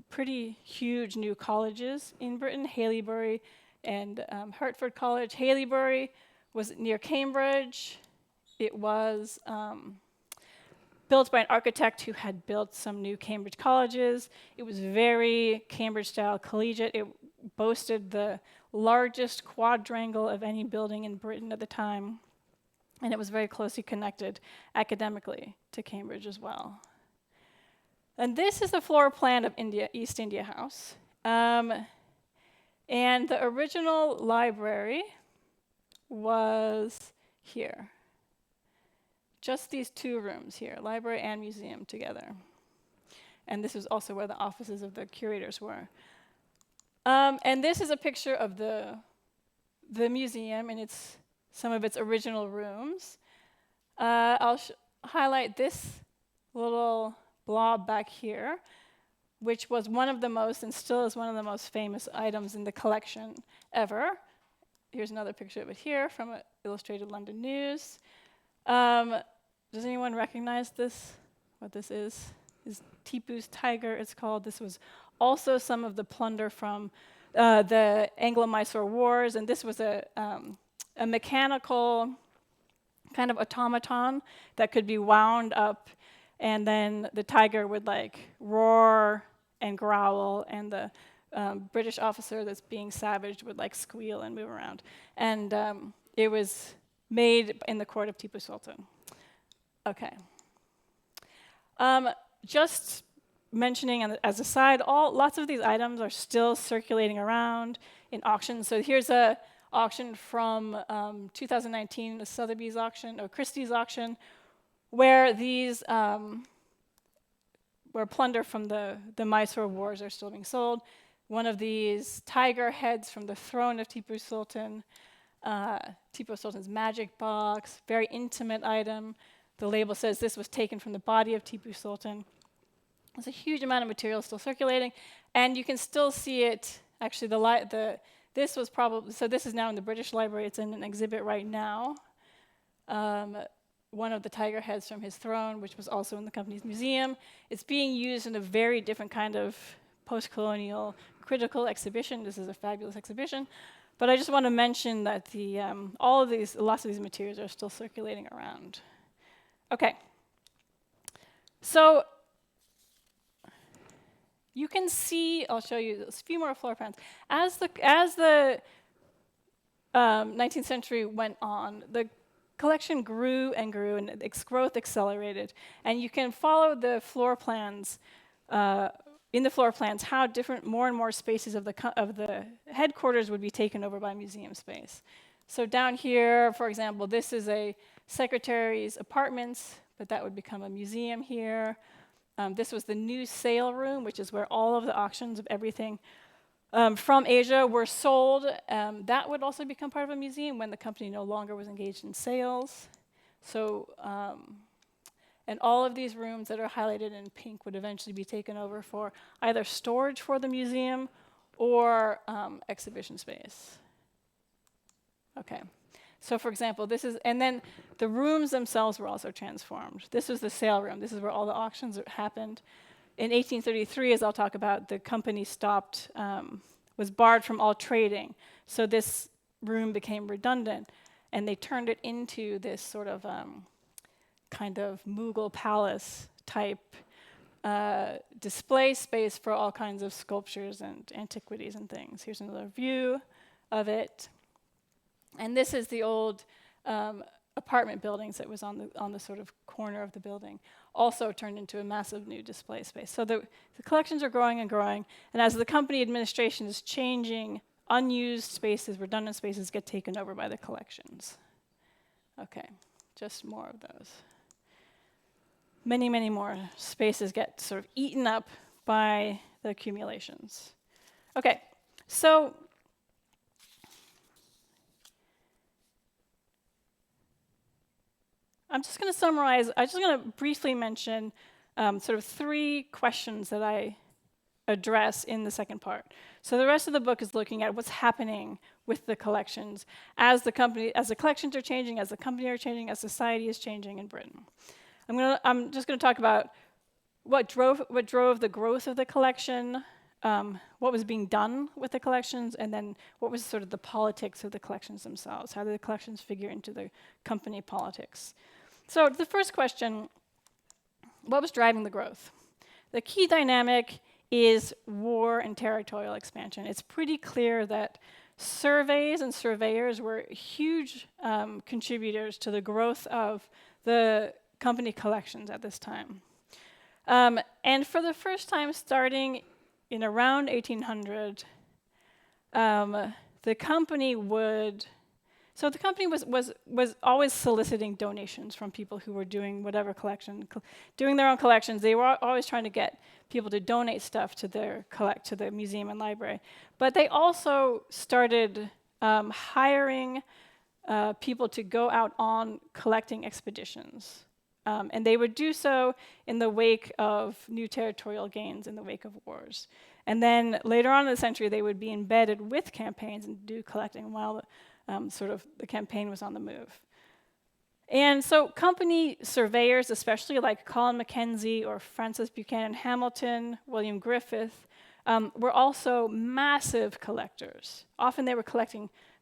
pretty huge new colleges in Britain, Haileybury and Hertford College. Haileybury was near Cambridge. It was built by an architect who had built some new Cambridge colleges. It was very Cambridge-style collegiate. It boasted the largest quadrangle of any building in Britain at the time, and it was very closely connected academically to Cambridge as well. And this is the floor plan of East India House. And the original library was here. Just these two rooms here, library and museum together. And this is also where the offices of the curators were. And this is a picture of the museum and some of its original rooms. I'll highlight this little blob back here, which was one of the most, and still is one of the most famous items in the collection ever. Here's another picture of it here from Illustrated London News. Does anyone recognize this? What this is Tipu's tiger, it's called. This was also some of the plunder from the Anglo-Mysore Wars, and this was a mechanical kind of automaton that could be wound up, and then the tiger would roar and growl, and the British officer that's being savaged would squeal and move around. And it was made in the court of Tipu Sultan. Okay. Just mentioning as a side, lots of these items are still circulating around in auctions. So here's a auction from 2019, the Sotheby's auction, or Christie's auction, where these where plunder from the Mysore Wars are still being sold. One of these tiger heads from the throne of Tipu Sultan, Tipu Sultan's magic box, very intimate item. The label says this was taken from the body of Tipu Sultan. There's a huge amount of material still circulating, and you can still see it. Actually, this was probably, so this is now in the British Library. It's in an exhibit right now, one of the tiger heads from his throne, which was also in the company's museum. It's being used in a very different kind of post-colonial critical exhibition. This is a fabulous exhibition. But I just want to mention that lots of these materials are still circulating around. Okay. So you can see, I'll show you a few more floor plans. As the 19th century went on, the collection grew and grew, and its growth accelerated. And you can follow the floor plans, in the floor plans, how more and more spaces of the headquarters would be taken over by museum space. So down here, for example, this is a secretary's apartments, but that would become a museum here. This was the new sale room, which is where all of the auctions of everything from Asia were sold. That would also become part of a museum when the company no longer was engaged in sales. So, and all of these rooms that are highlighted in pink would eventually be taken over for either storage for the museum or exhibition space. Okay. So for example, and then the rooms themselves were also transformed. This was the sale room. This is where all the auctions happened. In 1833, as I'll talk about, the company was barred from all trading. So this room became redundant, and they turned it into this sort of kind of Mughal palace type display space for all kinds of sculptures and antiquities and things. Here's another view of it. And this is the old apartment buildings that was on the sort of corner of the building, also turned into a massive new display space. So the collections are growing and growing, and as the company administration is changing, unused spaces, redundant spaces get taken over by the collections. Okay, just more of those. Many, many more spaces get sort of eaten up by the accumulations. Okay, so I'm just going to summarize. I'm just going to briefly mention sort of 3 questions that I address in the second part. So the rest of the book is looking at what's happening with the collections as the collections are changing, as the company are changing, as society is changing in Britain. I'm just going to talk about what drove the growth of the collection, what was being done with the collections, and then what was sort of the politics of the collections themselves. How did the collections figure into the company politics? So the first question, what was driving the growth? The key dynamic is war and territorial expansion. It's pretty clear that surveys and surveyors were huge contributors to the growth of the company collections at this time. And for the first time, starting in around 1800, the company was always soliciting donations from people who were doing whatever collection, doing their own collections. They were always trying to get people to donate stuff to the museum and library. But they also started hiring people to go out on collecting expeditions. And they would do so in the wake of new territorial gains, in the wake of wars. And then later on in the century, they would be embedded with campaigns and do collecting while the campaign was on the move. And so company surveyors, especially like Colin Mackenzie or Francis Buchanan Hamilton, William Griffith, were also massive collectors. Often they were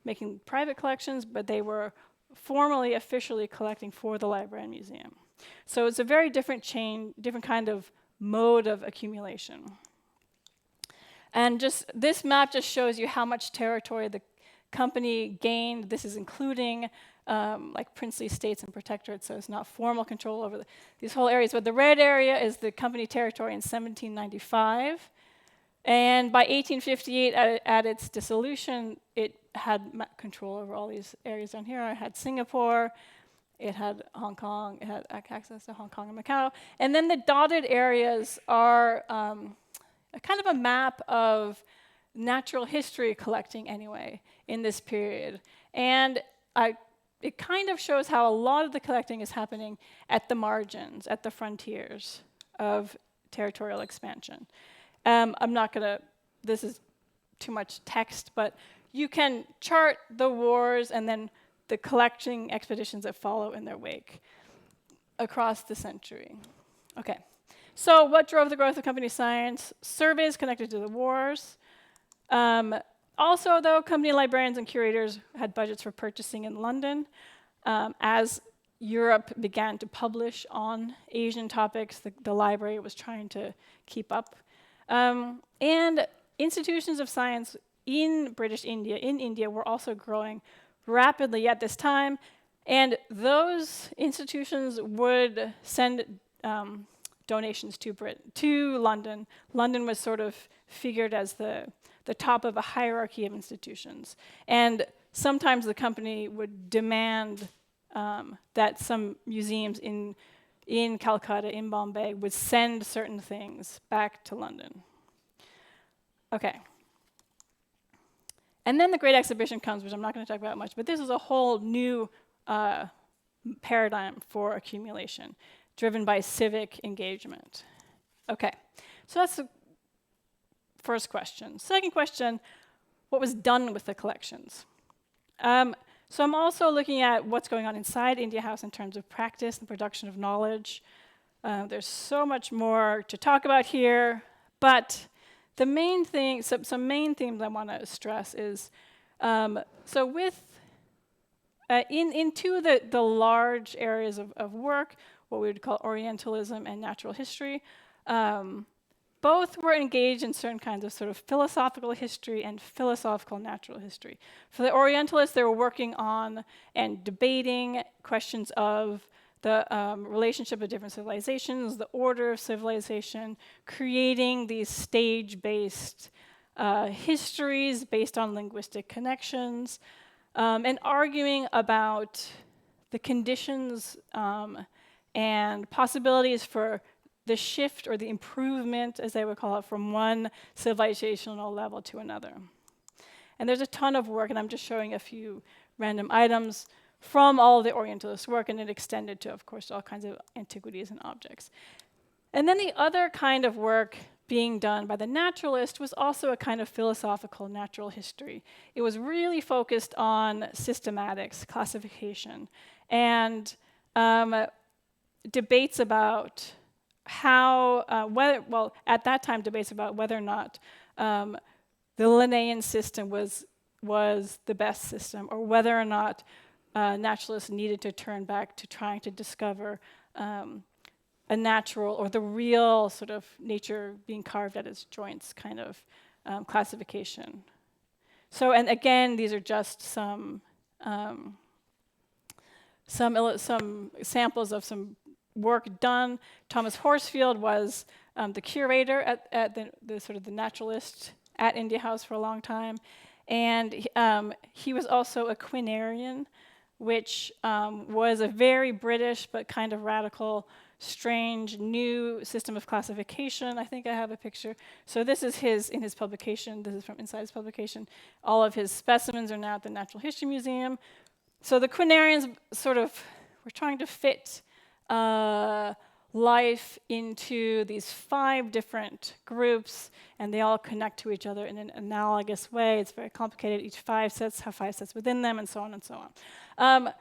making private collections, but they were formally, officially collecting for the library and museum. So it's a very different kind of mode of accumulation. And this map just shows you how much territory the company gained. This is including like princely states and protectorates, so it's not formal control over these whole areas. But the red area is the company territory in 1795. And by 1858, at its dissolution, it had control over all these areas down here. It had Singapore, it had Hong Kong, it had access to Hong Kong and Macau. And then the dotted areas are a kind of a map of natural history collecting anyway in this period. And it kind of shows how a lot of the collecting is happening at the margins, at the frontiers of territorial expansion. This is too much text, but you can chart the wars and then the collecting expeditions that follow in their wake. across the century. Okay, so what drove the growth of company science? Surveys connected to the wars. Also, though, company librarians and curators had budgets for purchasing in London. As Europe began to publish on Asian topics, the library was trying to keep up. And institutions of science in British India, in India, were also growing rapidly at this time. And those institutions would send donations to London. London was sort of figured as the top of a hierarchy of institutions. And sometimes the company would demand that some museums in Calcutta, in Bombay, would send certain things back to London. Okay. And then the Great Exhibition comes, which I'm not going to talk about much, but this is a whole new paradigm for accumulation, driven by civic engagement. Okay, so that's the first question. Second question, what was done with the collections? So I'm also looking at what's going on inside India House in terms of practice and production of knowledge. There's so much more to talk about here, but the main thing, some main themes I want to stress is, so with, in two of the large areas of work, what we would call Orientalism and natural history, both were engaged in certain kinds of sort of philosophical history and philosophical natural history. For the Orientalists, they were working on and debating questions of the relationship of different civilizations, the order of civilization, creating these stage-based histories based on linguistic connections, and arguing about the conditions and possibilities for the shift or the improvement, as they would call it, from one civilizational level to another. And there's a ton of work, and I'm just showing a few random items from all of the Orientalist work, and it extended to, of course, all kinds of antiquities and objects. And then the other kind of work being done by the naturalist was also a kind of philosophical natural history. It was really focused on systematics, classification, and debates about how, at that time, debates about whether or not the Linnaean system was the best system, or whether or not naturalists needed to turn back to trying to discover a natural, or the real sort of nature being carved at its joints kind of classification. So, and again, these are just some samples of some work done. Thomas Horsfield was the curator at the sort of the naturalist at India House for a long time, and he was also a quinarian, which was a very British but kind of radical, strange new system of classification. I think I have a picture. So this is in his publication. This is from inside his publication. All of his specimens are now at the Natural History Museum. So the quinarians sort of were trying to fit life into these 5 different groups, and they all connect to each other in an analogous way. It's very complicated. Each 5 sets have 5 sets within them, and so on and so on.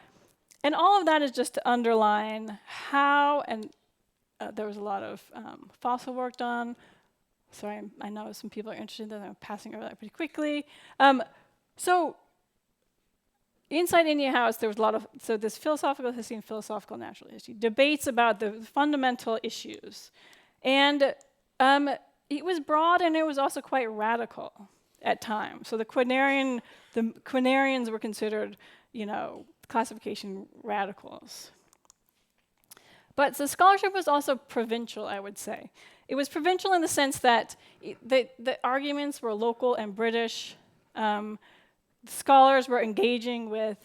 And all of that is just to underline how, and there was a lot of fossil work done. Sorry, I know some people are interested in that. I'm passing over that pretty quickly. So inside India House, there was a lot of, so this philosophical history and philosophical natural history, debates about the fundamental issues. And it was broad, and it was also quite radical at times. So the quinarians were considered, classification radicals. But the scholarship was also provincial, I would say. It was provincial in the sense that the arguments were local and British. Scholars were engaging with,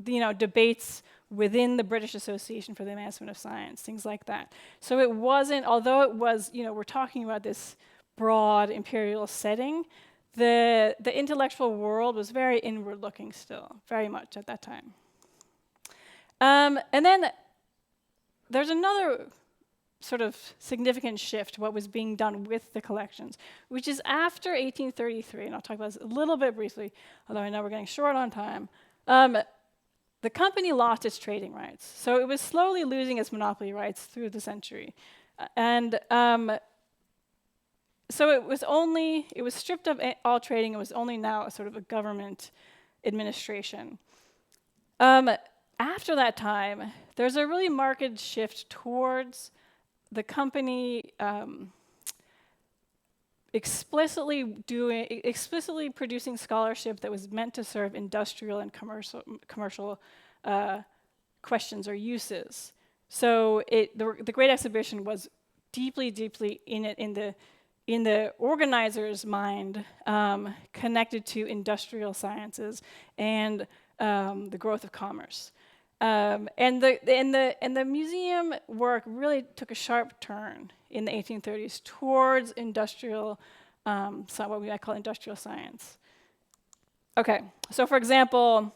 debates within the British Association for the Advancement of Science, things like that. So it wasn't, although it was, we're talking about this broad imperial setting, the intellectual world was very inward-looking still, very much at that time. And then there's another sort of significant shift, what was being done with the collections, which is after 1833, and I'll talk about this a little bit briefly, although I know we're getting short on time. the company lost its trading rights. So it was slowly losing its monopoly rights through the century. And so it was stripped of all trading. It was only now a sort of a government administration. After that time, there's a really marked shift towards the company explicitly producing scholarship that was meant to serve industrial and commercial questions or uses. So the Great Exhibition was deeply in the organizer's mind, connected to industrial sciences and the growth of commerce. And the museum work really took a sharp turn in the 1830s towards industrial, what we might call industrial science. Okay, so for example,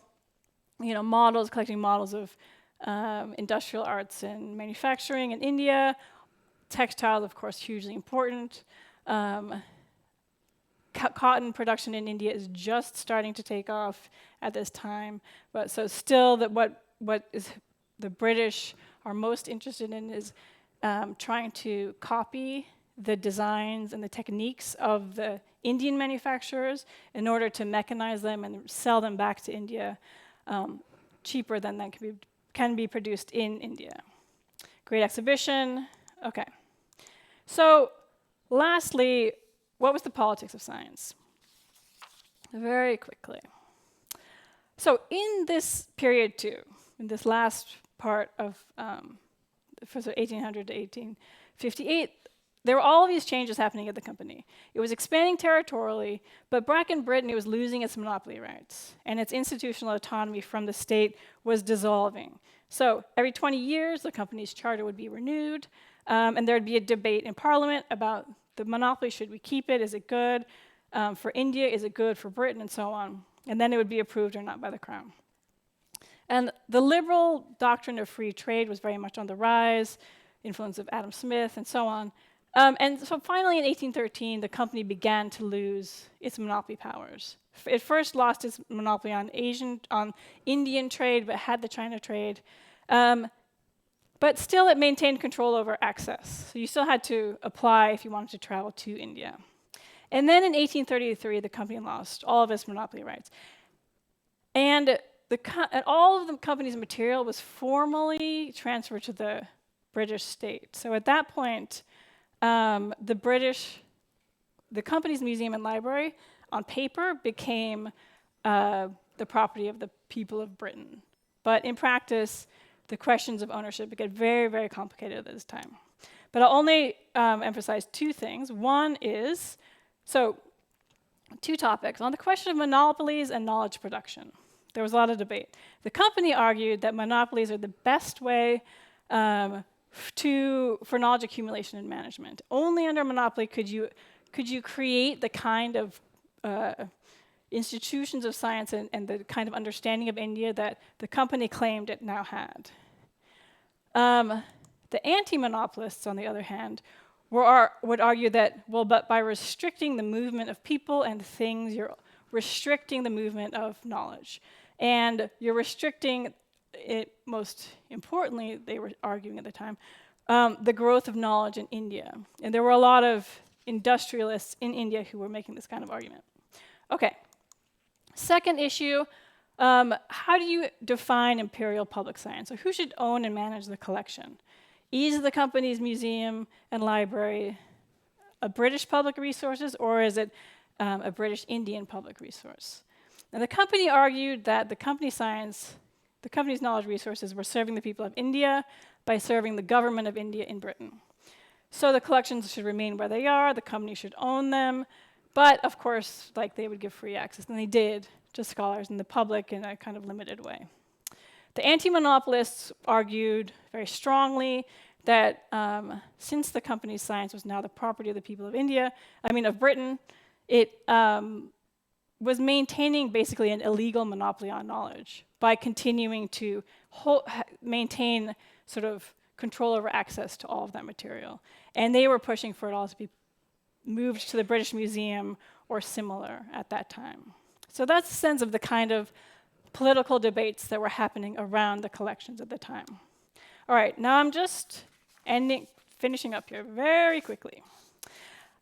collecting models of industrial arts and manufacturing in India. Textiles, of course, hugely important. Cotton production in India is just starting to take off at this time, but so still that what is the British are most interested in is trying to copy the designs and the techniques of the Indian manufacturers in order to mechanize them and sell them back to India cheaper than that can be produced in India. Great Exhibition. Okay. So lastly, what was the politics of science? Very quickly. So in this period too, in this last part of from 1800 to 1858, there were all of these changes happening at the company. It was expanding territorially, but back in Britain, it was losing its monopoly rights, and its institutional autonomy from the state was dissolving. So every 20 years, the company's charter would be renewed, and there'd be a debate in Parliament about the monopoly. Should we keep it? Is it good for India? Is it good for Britain? And so on. And then it would be approved or not by the Crown. And the liberal doctrine of free trade was very much on the rise, influence of Adam Smith, and so on. And so finally, in 1813, the company began to lose its monopoly powers. It first lost its monopoly on Indian trade, but had the China trade. But still, it maintained control over access. So you still had to apply if you wanted to travel to India. And then in 1833, the company lost all of its monopoly rights. And all of the company's material was formally transferred to the British state. So at that point, the company's museum and library, on paper, became the property of the people of Britain. But in practice, the questions of ownership get very, very complicated at this time. But I'll only emphasize two things. One is, two topics. On the question of monopolies and knowledge production, there was a lot of debate. The company argued that monopolies are the best way for knowledge accumulation and management. Only under monopoly could you create the kind of institutions of science and the kind of understanding of India that the company claimed it now had. The anti-monopolists, on the other hand, would argue that, well, but by restricting the movement of people and things, you're restricting the movement of knowledge. And you're restricting it, most importantly, they were arguing at the time, the growth of knowledge in India. And there were a lot of industrialists in India who were making this kind of argument. Okay. Second issue, how do you define imperial public science? So who should own and manage the collection? Is the company's museum and library a British public resources, or is it a British Indian public resource? And the company argued that the company's knowledge resources were serving the people of India by serving the government of India in Britain. So the collections should remain where they are, the company should own them, but of course, they would give free access, and they did to scholars and the public in a kind of limited way. The anti-monopolists argued very strongly that since the company's science was now the property of the people of of Britain, it was maintaining basically an illegal monopoly on knowledge by continuing to maintain sort of control over access to all of that material. And they were pushing for it all to be moved to the British Museum or similar at that time. So that's a sense of the kind of political debates that were happening around the collections at the time. All right, now I'm just finishing up here very quickly.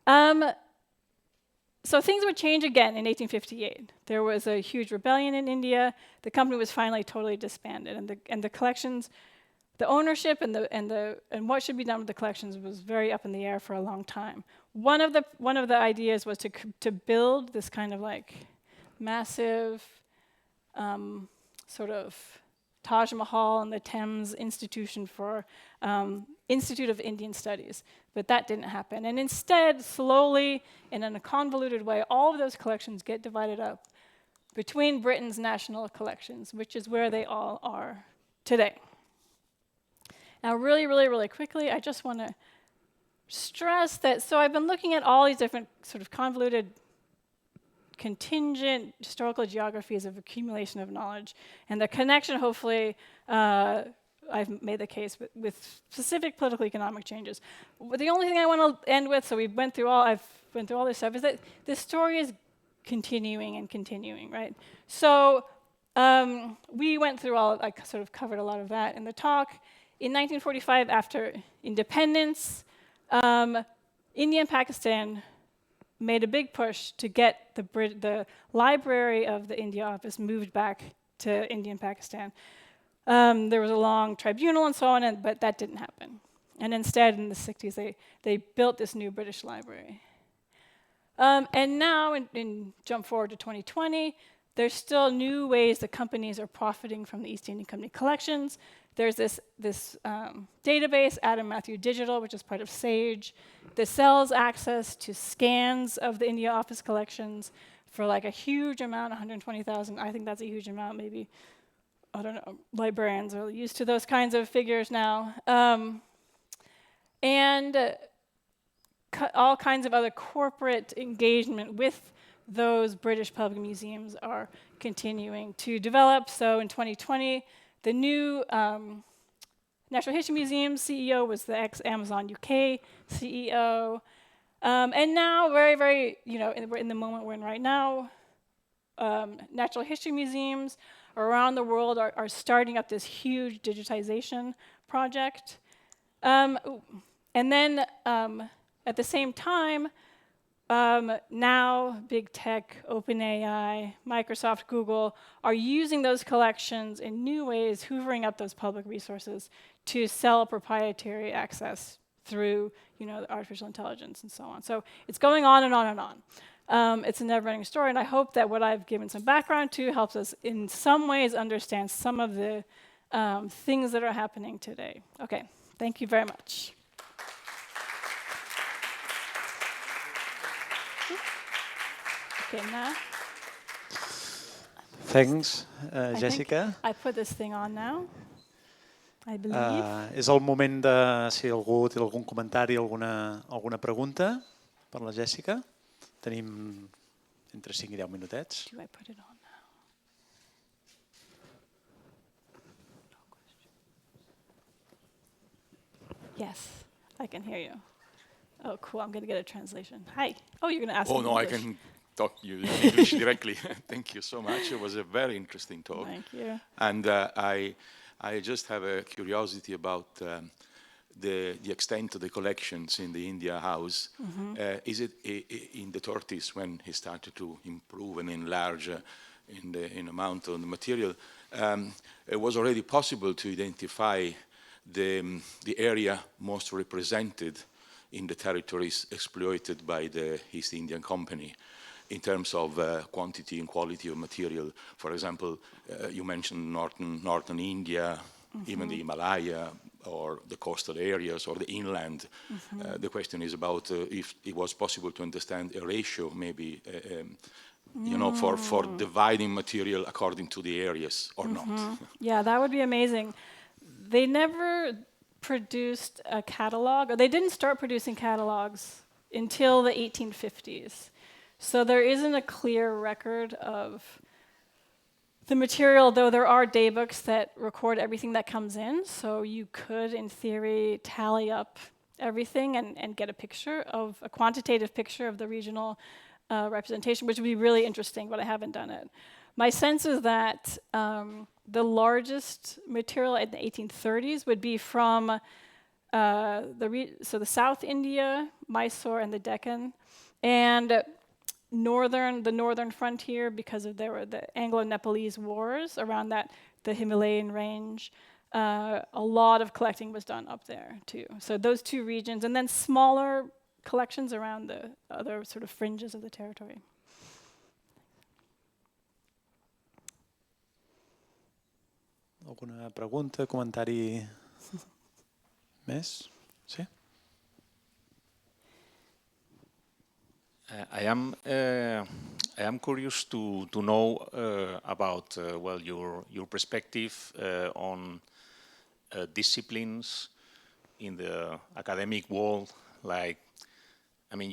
So things would change again in 1858. There was a huge rebellion in India. The company was finally totally disbanded, and the collections, the ownership and what should be done with the collections was very up in the air for a long time. One of the ideas was to build this kind of like massive sort of Taj Mahal and the Thames Institution for Institute of Indian Studies, but that didn't happen. And instead, slowly and in a convoluted way, all of those collections get divided up between Britain's national collections, which is where they all are today. Now, really, really, really quickly, I just want to stress that, so I've been looking at all these different sort of convoluted contingent historical geographies of accumulation of knowledge, and the connection, hopefully, I've made the case with specific political economic changes. But the only thing I want to end with, so I've went through all this stuff, is that this story is continuing and continuing, right? So we went through I sort of covered a lot of that in the talk. In 1945, after independence, India and Pakistan made a big push to get the library of the India office moved back to India and Pakistan. There was a long tribunal and so on, but that didn't happen. And instead, in the 60s, they built this new British library. And now, jump forward to 2020, there's still new ways that companies are profiting from the East India Company collections. There's this database, Adam Matthew Digital, which is part of SAGE, that sells access to scans of the India office collections for like a huge amount, 120,000. I think that's a huge amount, maybe. I don't know, librarians are used to those kinds of figures now. And all kinds of other corporate engagement with those British public museums are continuing to develop. So in 2020, the new Natural History Museum CEO was the ex-Amazon UK CEO. And now, very, very, we're in the moment we're in right now, natural history museums around the world are starting up this huge digitization project. And then at the same time, now big tech, OpenAI, Microsoft, Google are using those collections in new ways, hoovering up those public resources to sell proprietary access through artificial intelligence and so on. So it's going on and on and on. It's a never-ending story, and I hope that what I've given some background to helps us in some ways understand some of the things that are happening today. Okay, thank you very much. Okay, now. Thanks, Jessica. I put this thing on now, I believe. És el moment de si algú té algun comentari, alguna pregunta per la Jessica. Tenim entre 5 i 10 minutets. Do I put it on now? No question. Yes, I can hear you. Oh, cool. I'm going to get a translation. Hi. Oh, you're going to ask me in no, English. I can talk you in English directly. Thank you so much. It was a very interesting talk. Thank you. And I just have a curiosity about the extent of the collections in the India House. Is it in the 30s when he started to improve and enlarge in amount of the material? It was already possible to identify the area most represented in the territories exploited by the East Indian Company in terms of quantity and quality of material. For example, you mentioned northern India, even the Himalaya, or the coastal areas, or the inland. The question is about if it was possible to understand a ratio, maybe, for dividing material according to the areas or not. Yeah, that would be amazing. They never produced a catalog, or they didn't start producing catalogs until the 1850s. So there isn't a clear record of the material, though there are daybooks that record everything that comes in. So you could, in theory, tally up everything and get a quantitative picture of the regional representation, which would be really interesting, but I haven't done it. my sense is that the largest material in the 1830s would be from the South India, Mysore, and the Deccan, and the northern frontier, because of there were the Anglo-Nepalese wars around that, the Himalayan range. A lot of collecting was done up there too. So those two regions, and then smaller collections around the other sort of fringes of the territory. Alguna pregunta, comentari més? Sí? I am curious to know about well your perspective on disciplines in the academic world. Like, I mean,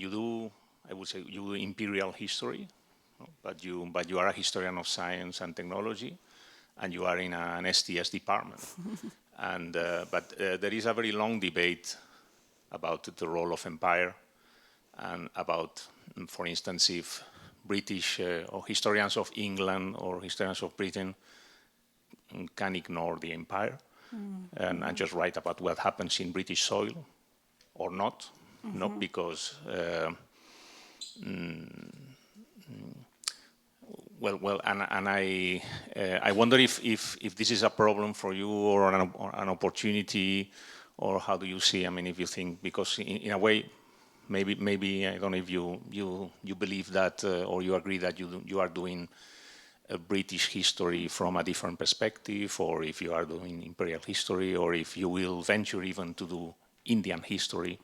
I would say you do imperial history, but you are a historian of science and technology, and you are in an STS department. And but there is a very long debate about the role of empire and about, for instance, if British or historians of England or historians of Britain can ignore the empire and just write about what happens in British soil or not, not because and I wonder if this is a problem for you or an opportunity, or how do you see? I mean, if you think, because in a way, maybe I don't know if you believe that or you agree that you are doing a British history from a different perspective, or if you are doing imperial history, or if you will venture even to do Indian history,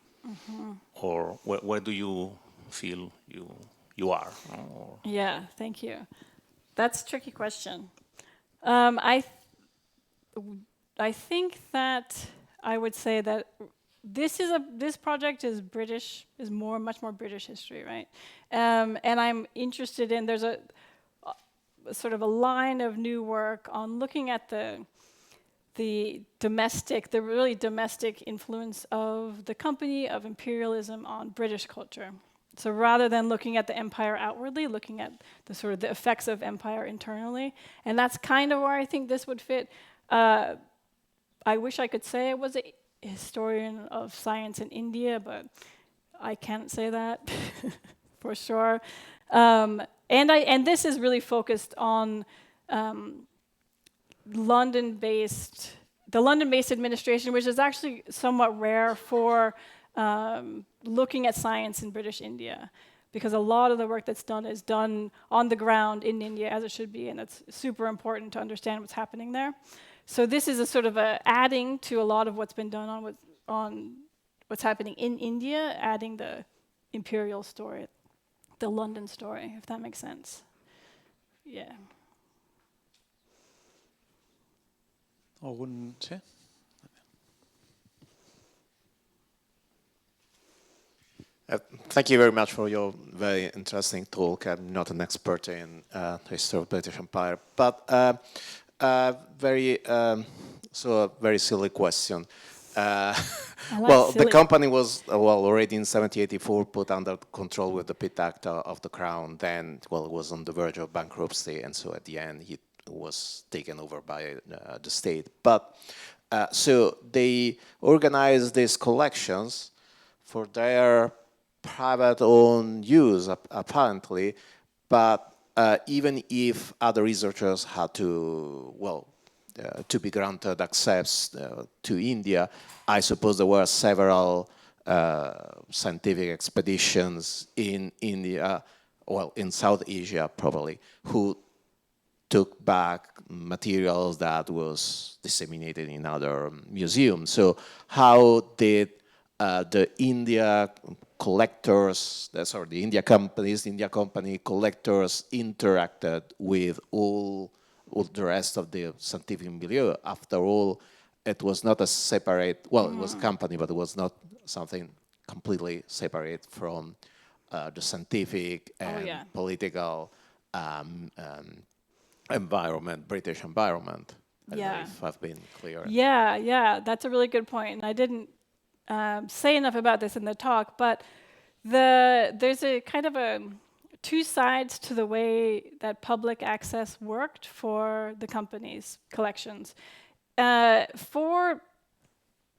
or where do you feel you are? Yeah, thank you. That's a tricky question. I think that I would say that this project is much more British history, right? And I'm interested in, there's a sort of a line of new work on looking at the really domestic influence of the company, of imperialism on British culture. So rather than looking at the empire outwardly, looking at the sort of the effects of empire internally. And that's kind of where I think this would fit. I wish I could say I was a historian of science in India, but I can't say that for sure. And this is really focused on the London-based administration, which is actually somewhat rare for looking at science in British India, because a lot of the work that's done is done on the ground in India, as it should be, and it's super important to understand what's happening there. So this is a sort of adding to a lot of what's been done on what's happening in India, adding the imperial story, the London story, if that makes sense. Yeah. Sí? Thank you very much for your very interesting talk. I'm not an expert in the history of British Empire, but a very silly question. The company was already in 1784 put under control with the Pitt Act of the Crown. Then, it was on the verge of bankruptcy, and so at the end, it was taken over by the state. But so they organized these collections for their private own use, apparently, but even if other researchers had to be granted access to India, I suppose there were several scientific expeditions in India, in South Asia probably, who took back materials that was disseminated in other museums. So how did the India collectors, the India company collectors interacted with all the rest of the scientific milieu? After all, it was not a separate, it was a company, but it was not something completely separate from the scientific and political environment, British environment. I don't know if I've been clear. Yeah, that's a really good point. And I didn't say enough about this in the talk, but there's a kind of a two sides to the way that public access worked for the company's collections. For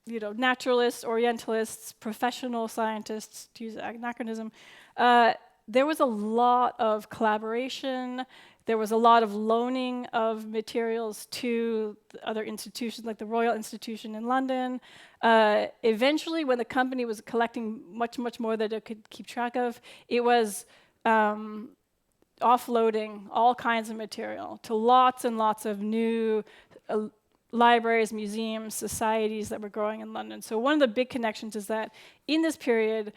naturalists, orientalists, professional scientists, to use an anachronism, there was a lot of collaboration. There was a lot of loaning of materials to other institutions, like the Royal Institution in London. Eventually, when the company was collecting much, much more than it could keep track of, it was offloading all kinds of material to lots and lots of new libraries, museums, societies that were growing in London. So one of the big connections is that in this period,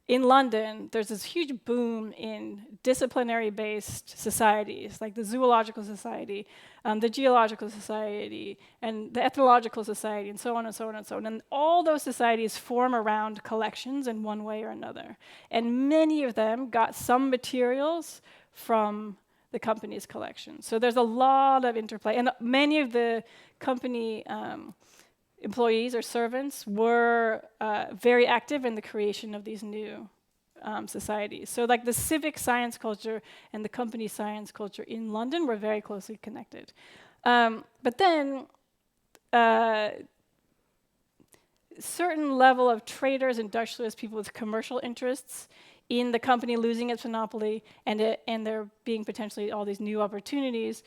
in London, there's this huge boom in disciplinary-based societies, like the Zoological Society, the Geological Society, and the Ethnological Society, and so on and so on and so on. And all those societies form around collections in one way or another. And many of them got some materials from the company's collection. So there's a lot of interplay. And many of the company employees or servants were very active in the creation of these new societies. So like the civic science culture and the company science culture in London were very closely connected. But then certain level of traders, industrialists, people with commercial interests in the company losing its monopoly and there being potentially all these new opportunities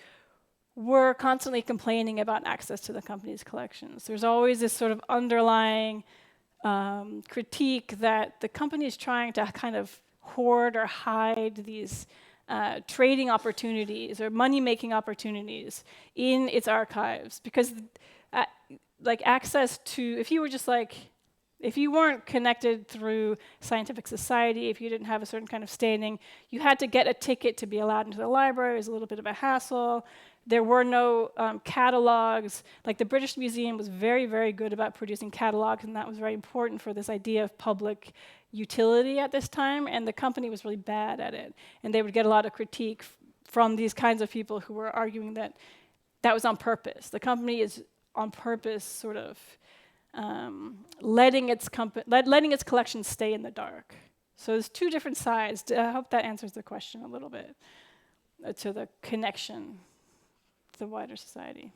were constantly complaining about access to the company's collections. There's always this sort of underlying critique that the company is trying to kind of hoard or hide these trading opportunities or money-making opportunities in its archives. Because like access to, if you weren't connected through scientific society, if you didn't have a certain kind of standing, you had to get a ticket to be allowed into the library. It was a little bit of a hassle. There were no catalogs. Like the British Museum was very, very good about producing catalogs, and that was very important for this idea of public utility at this time, and the company was really bad at it. And they would get a lot of critique from these kinds of people who were arguing that that was on purpose. The company is on purpose sort of letting its collection stay in the dark. So there's two different sides. I hope that answers the question a little bit to the connection to the wider society.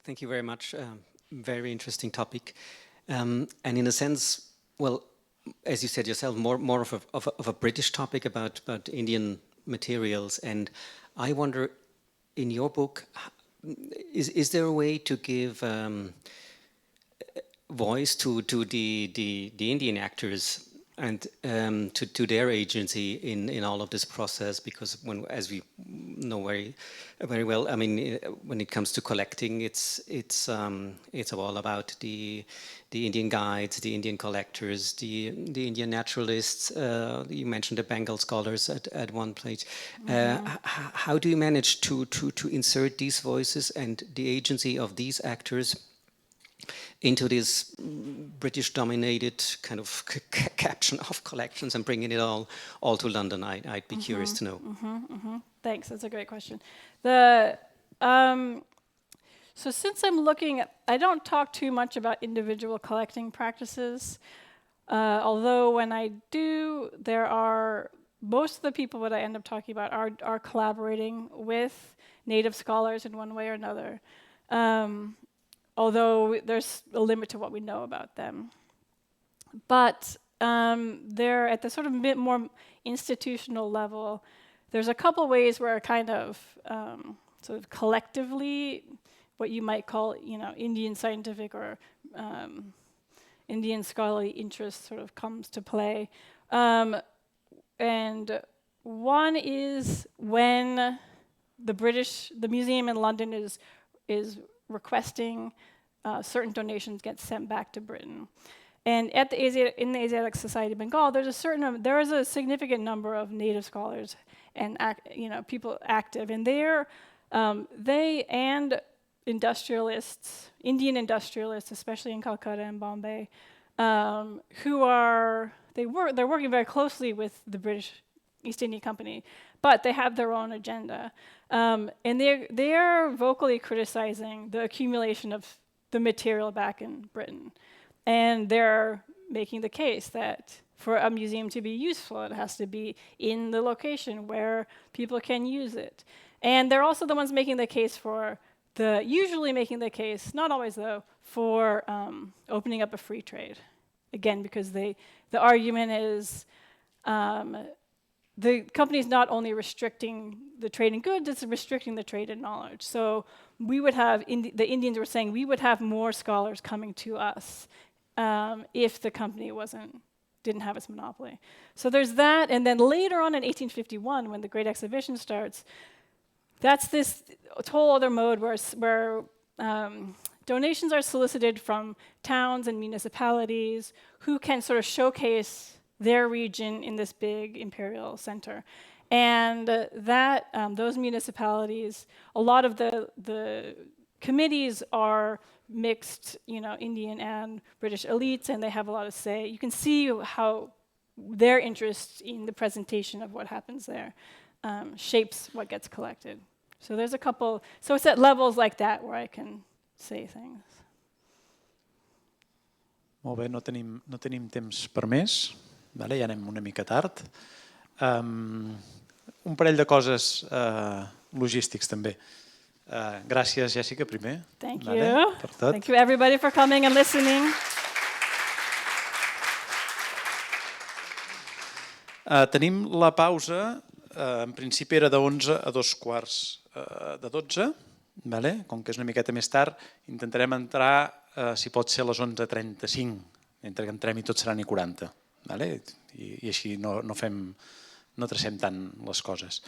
Thank you very much. Very interesting topic, and in a sense, well, as you said yourself, more of a British topic about Indian materials. And I wonder, in your book, is there a way to give voice to the Indian actors and to their agency in all of this process? Because as we know very well, I mean, when it comes to collecting, it's all about the Indian guides, the Indian collectors, the Indian naturalists. You mentioned the Bengal scholars at one place. How do you manage to insert these voices and the agency of these actors into this British-dominated kind of caption of collections and bringing it all to London? I'd be curious to know. Thanks, that's a great question. So since I'm looking at, I don't talk too much about individual collecting practices, although when I do, most of the people that I end up talking about are collaborating with native scholars in one way or another. Although there's a limit to what we know about them. But they're at the sort of bit more institutional level. There's a couple ways where kind of sort of collectively, what you might call, Indian scientific or Indian scholarly interest sort of comes to play. And one is when the museum in London is requesting certain donations get sent back to Britain. And in the Asiatic Society of Bengal, there is a significant number of native scholars and people active, and they and industrialists, Indian industrialists, especially in Calcutta and Bombay, they're working very closely with the British East India Company, but they have their own agenda. And they're vocally criticizing the accumulation of the material back in Britain. And they're making the case that for a museum to be useful, it has to be in the location where people can use it. And they're also the ones making the case for usually making the case, not always though, for opening up a free trade. Again, because the argument is the company is not only restricting the trade in goods, it's restricting the trade in knowledge. So we would have, the Indians were saying, we would have more scholars coming to us if the company didn't have its monopoly. So there's that, and then later on in 1851, when the Great Exhibition starts, that's this whole other mode where donations are solicited from towns and municipalities who can sort of showcase their region in this big imperial center. And those municipalities, a lot of the committees are mixed, Indian and British elites, and they have a lot of say. You can see how their interest in the presentation of what happens there shapes what gets collected. So there's a couple, so it's at levels like that where I can say things. Molt bé, no tenim temps per més, vale? Ja anem una mica tard. Un parell de coses logístics també. Gràcies, Jessica, primer. Thank vale? you. Per tot. Thank you everybody for coming and listening. Tenim la pausa, en principi era de 11 a 2:15 vale? Com que és una miqueta més tard, intentarem entrar, si pot ser, a les 11:35, mentre que entrem i tot seran i 40. Vale? I així no tracem tant les coses.